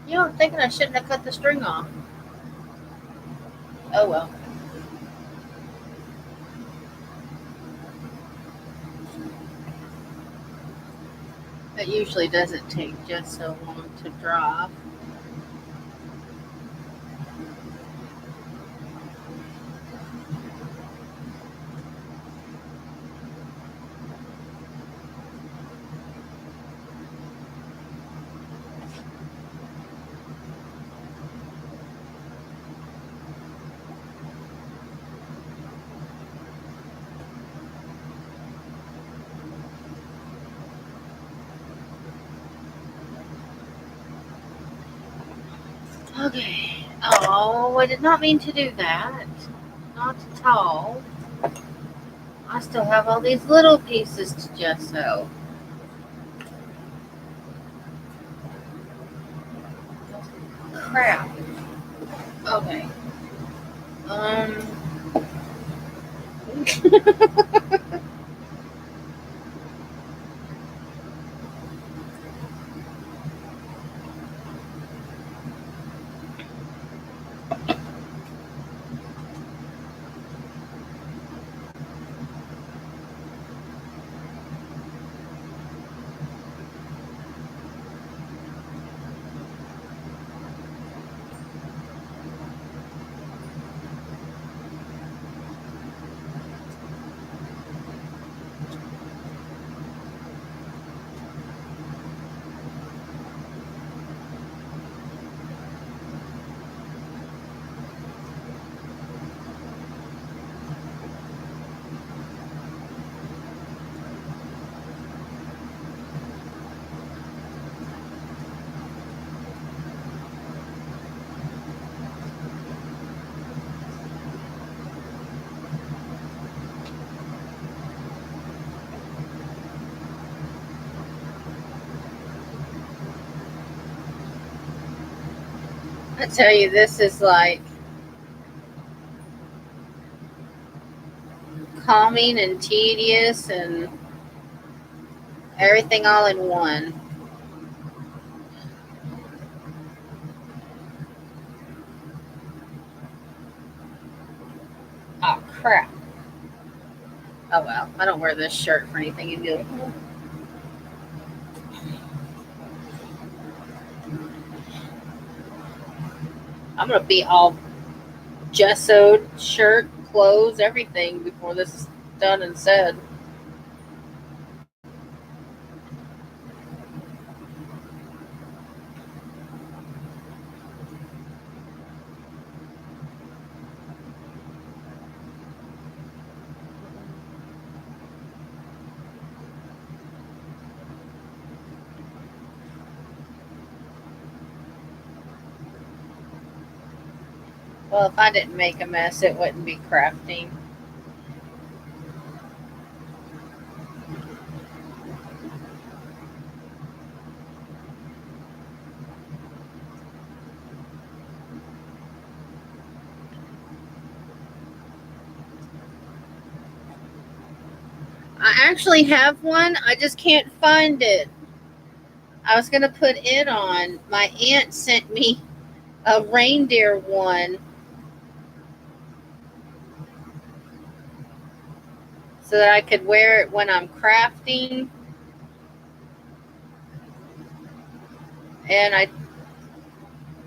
You know, I'm thinking I shouldn't have cut the string off. Oh well. It usually doesn't take just so long to dry. Okay. Oh, I did not mean to do that. Not at all. I still have all these little pieces to gesso. Crap. Okay. I tell you, this is like calming and tedious and everything all in one. Oh, crap. Oh, well. I don't wear this shirt for anything beautiful. I'm going to be all gessoed, shirt, clothes, everything before this is done and said. Well, if I didn't make a mess, it wouldn't be crafting. I actually have one. I just can't find it. I was going to put it on. My aunt sent me a reindeer one so that I could wear it when I'm crafting. And I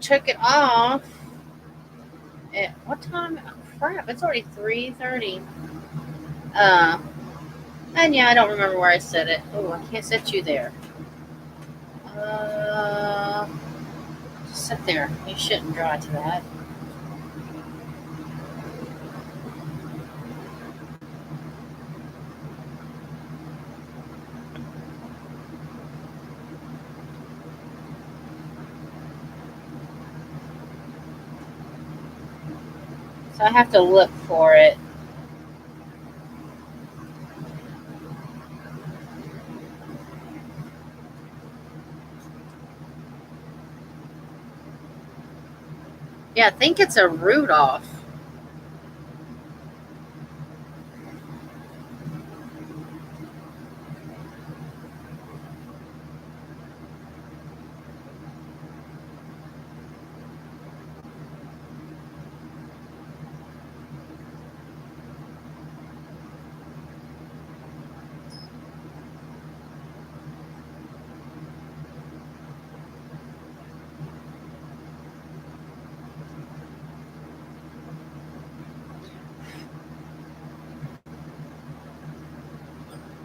took it off at what time? Oh, crap, it's already 3:30. And yeah, I don't remember where I set it. Oh, I can't set you there. Just sit there. You shouldn't dry to that. So I have to look for it. Yeah, I think it's a Rudolph.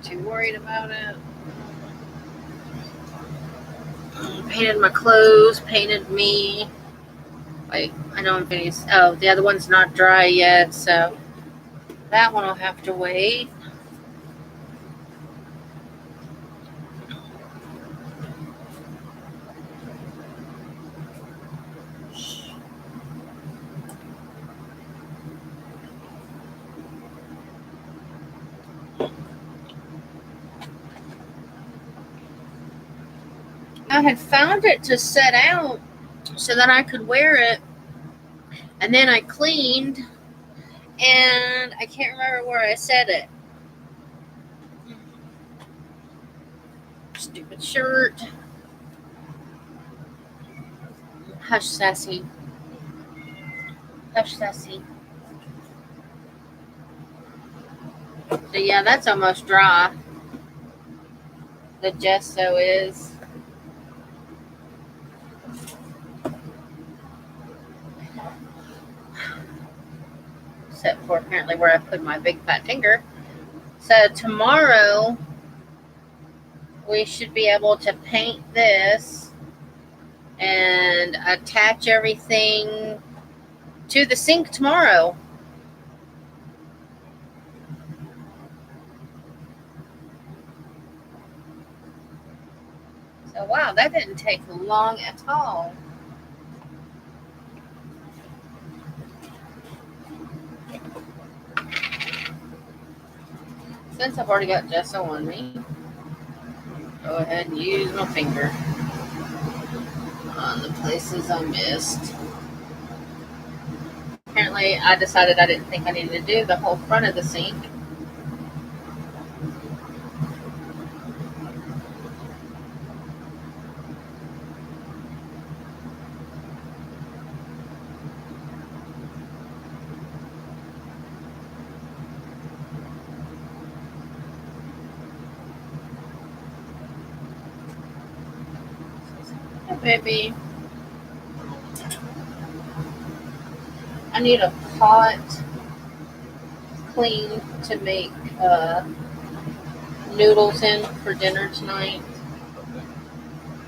Too worried about it. Painted my clothes, painted me. Wait, I know I'm finished. Oh, the other one's not dry yet, so that one will have to wait. I had found it to set out so that I could wear it, and then I cleaned, and I can't remember where I set it. Stupid shirt. Hush, Sassy. Hush, Sassy. So yeah, that's almost dry. The gesso is. Except for apparently where I put my big fat finger. So tomorrow we should be able to paint this and attach everything to the sink tomorrow. So wow, that didn't take long at all. Since I've already got gesso on me, go ahead and use my finger on the places I missed. Apparently, I decided I didn't think I needed to do the whole front of the sink. Hey, baby. I need a pot cleaned to make noodles in for dinner tonight.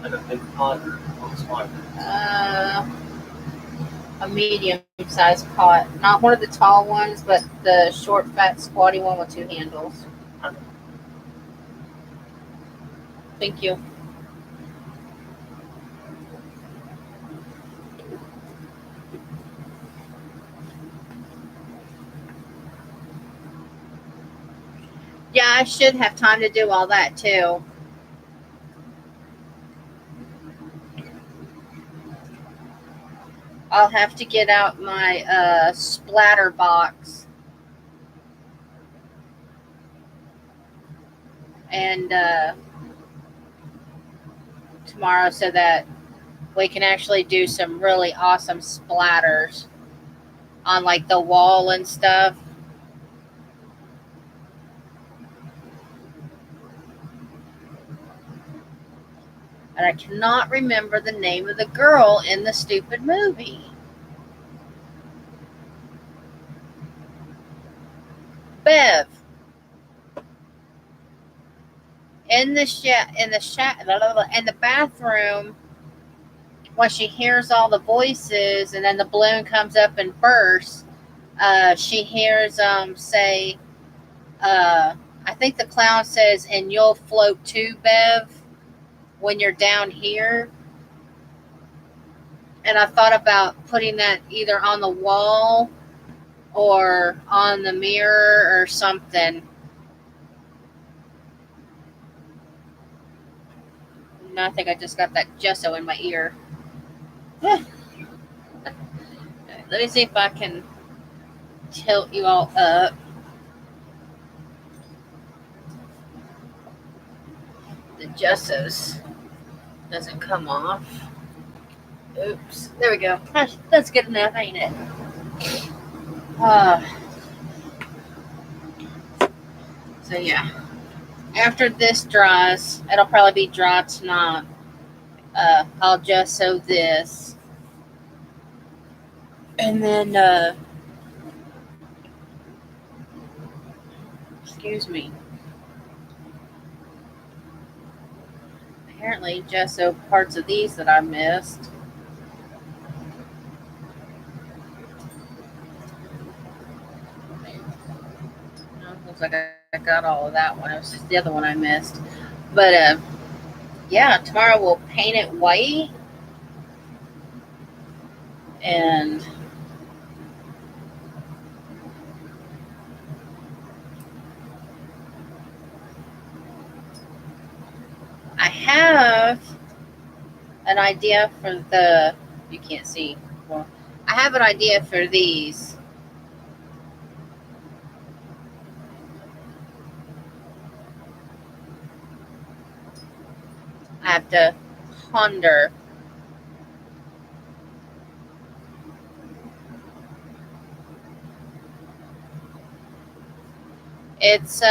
Like a big pot or a small? A medium-sized pot, not one of the tall ones, but the short, fat, squatty one with 2 handles. Thank you. Yeah, I should have time to do all that too. I'll have to get out my splatter box. and tomorrow, so that we can actually do some really awesome splatters on like the wall and stuff. And I cannot remember the name of the girl in the stupid movie. Bev. In the bathroom, when she hears all the voices and then the balloon comes up and bursts, she hears say, I think the clown says, "And you'll float too, Bev, when you're down here." And I thought about putting that either on the wall or on the mirror or something. No, I think I just got that gesso in my ear. Let me see if I can tilt you all up. The gessos doesn't come off. Oops. There we go. That's good enough, ain't it? So yeah. After this dries, it'll probably be dry tonight. I'll gesso this. And then excuse me. Apparently gesso parts of these that I missed. Looks like I got all of that one. It was just the other one I missed. But yeah, tomorrow we'll paint it white. And I have an idea for the, you can't see, well, I have an idea for these. I have to ponder. It's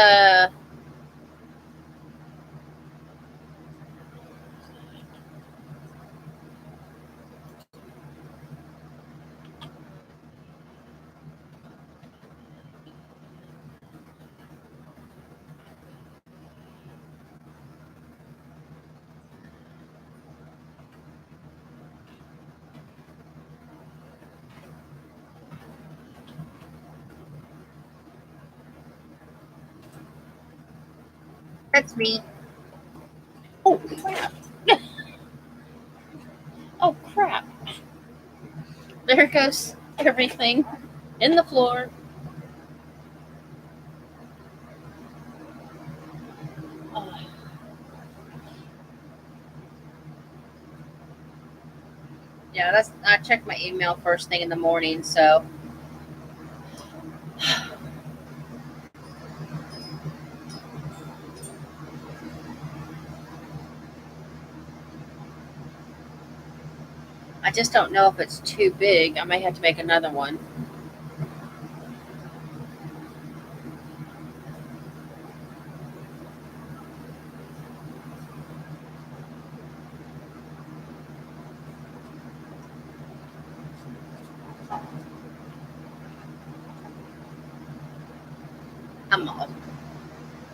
that's me. Oh crap. Oh crap. There goes everything in the floor. Oh. Yeah, I check my email first thing in the morning, so I just don't know if it's too big. I may have to make another one. I'm all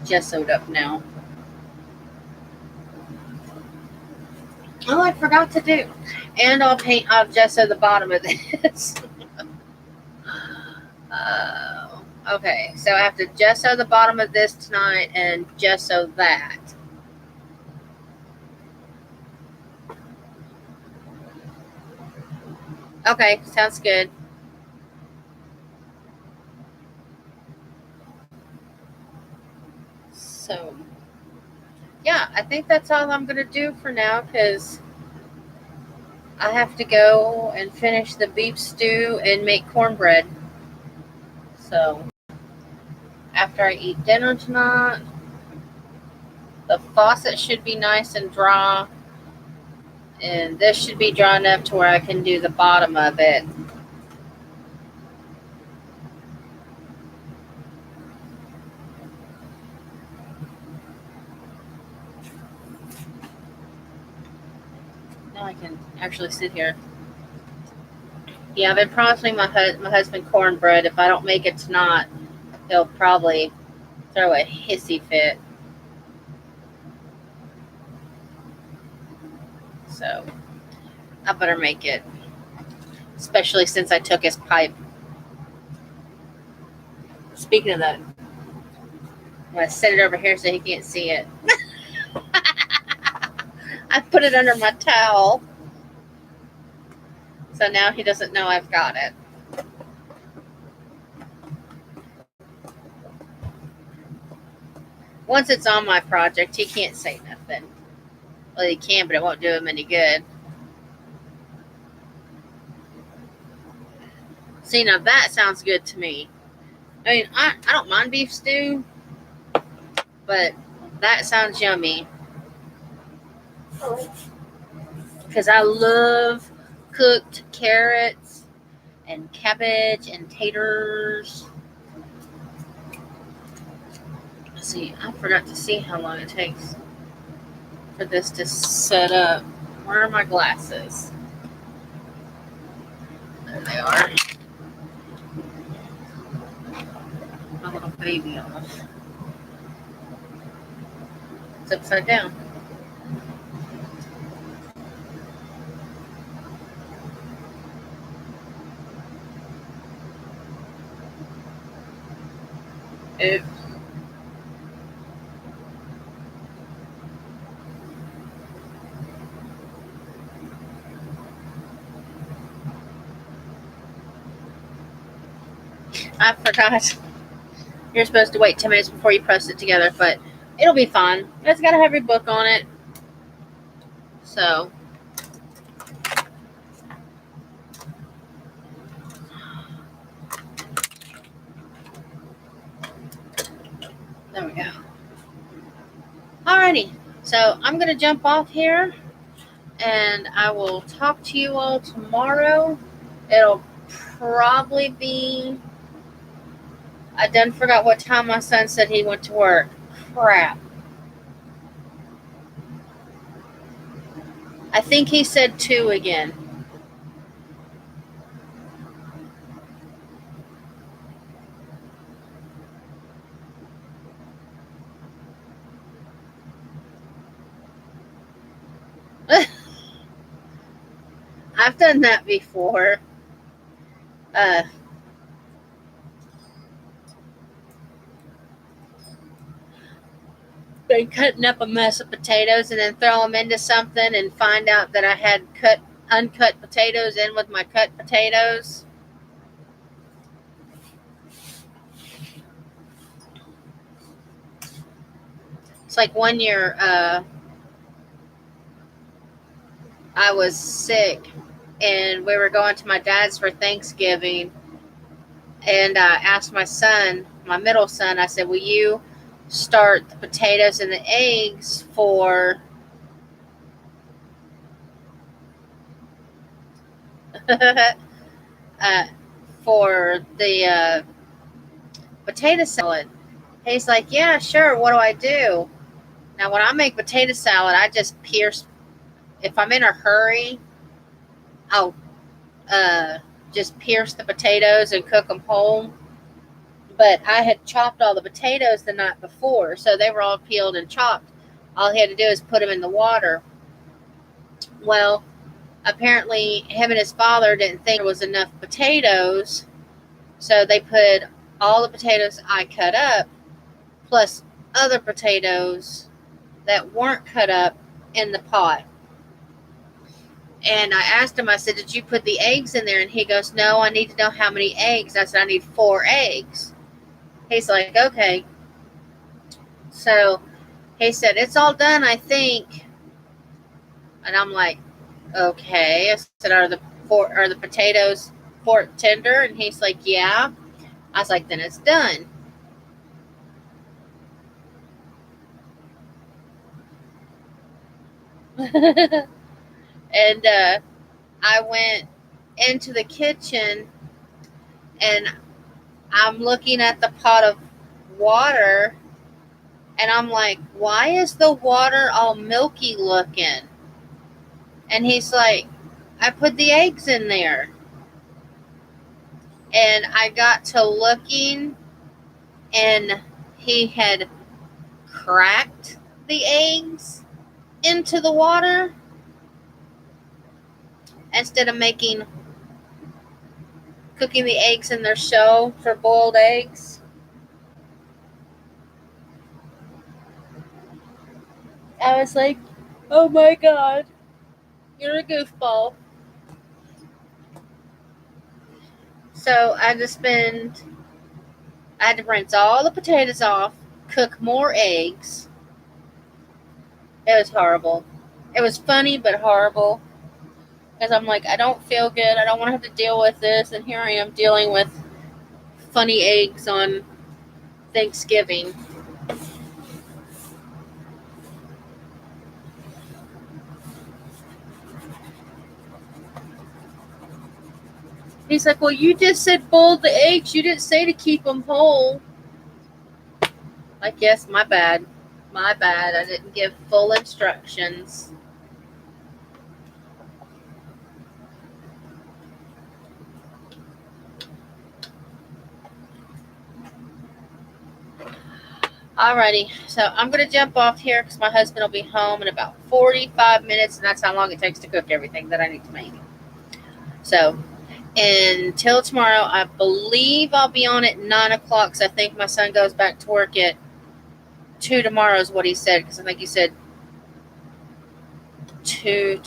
gessoed up now. Oh, I forgot to do. And I'll gesso the bottom of this. Okay, so I have to gesso the bottom of this tonight and gesso that. Okay, sounds good. So, yeah, I think that's all I'm going to do for now because I have to go and finish the beef stew and make cornbread. So, after I eat dinner tonight, The faucet should be nice and dry. And this should be dry enough to where I can do the bottom of it. Now I can actually sit here. Yeah, I've been promising my husband cornbread. If I don't make it tonight, he'll probably throw a hissy fit. So I better make it, especially since I took his pipe. Speaking of that, I'm going to set it over here so he can't see it. I put it under my towel. So now he doesn't know I've got it. Once it's on my project, he can't say nothing. Well, he can, but it won't do him any good. See, now that sounds good to me. I mean, I don't mind beef stew, but that sounds yummy. Because I love cooked carrots and cabbage and taters. Let's see, I forgot to see how long it takes for this to set up. Where are my glasses? There they are. My little baby almost. It's upside down. Oops. I forgot. You're supposed to wait 10 minutes before you press it together, but it'll be fine. It's got a heavy book on it. So. There we go. Alrighty. So I'm going to jump off here. And I will talk to you all tomorrow. It'll probably be... I done forgot what time my son said he went to work. Crap. I think he said 2 again. I've done that before. Been cutting up a mess of potatoes and then throw them into something and find out that I had uncut potatoes in with my cut potatoes. It's like one year I was sick and we were going to my dad's for Thanksgiving, and I asked my son, my middle son, I said, will you start the potatoes and the eggs for for the potato salad? He's like, yeah, sure, what do I do? Now when I make potato salad, I just pierce, if I'm in a hurry, I'll just pierce the potatoes and cook them whole. But I had chopped all the potatoes the night before, so they were all peeled and chopped. All he had to do is put them in the water. Well, apparently him and his father didn't think there was enough potatoes, so they put all the potatoes I cut up, plus other potatoes that weren't cut up, in the pot. And I asked him, I said, did you put the eggs in there? And he goes, no, I need to know how many eggs. I said, I need 4 eggs. He's like, okay. So he said, it's all done, I think. And I'm like, okay. I said, are the potatoes pork tender? And he's like, yeah. I was like, then it's done. And I went into the kitchen and I'm looking at the pot of water and I'm like, why is the water all milky looking? And he's like, I put the eggs in there. And I got to looking and he had cracked the eggs into the water instead of cooking the eggs in their shell for boiled eggs. I was like, oh my God, you're a goofball. So I had to rinse all the potatoes off, cook more eggs. It was horrible. It was funny, but horrible. Because I'm like, I don't feel good. I don't want to have to deal with this. And here I am dealing with funny eggs on Thanksgiving. He's like, well, you just said boil the eggs. You didn't say to keep them whole. Like, yes, my bad. My bad. I didn't give full instructions. Alrighty, so I'm going to jump off here because my husband will be home in about 45 minutes, and that's how long it takes to cook everything that I need to make. So, until tomorrow, I believe I'll be on at 9 o'clock because I think my son goes back to work at 2 tomorrow is what he said, because I think he said 2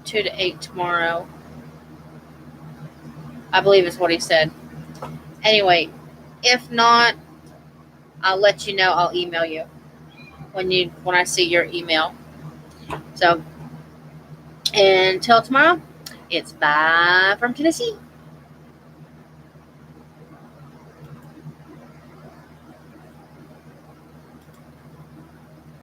to 8 tomorrow. I believe is what he said. Anyway, if not, I'll let you know. I'll email you when I see your email. So until tomorrow, it's bye from Tennessee.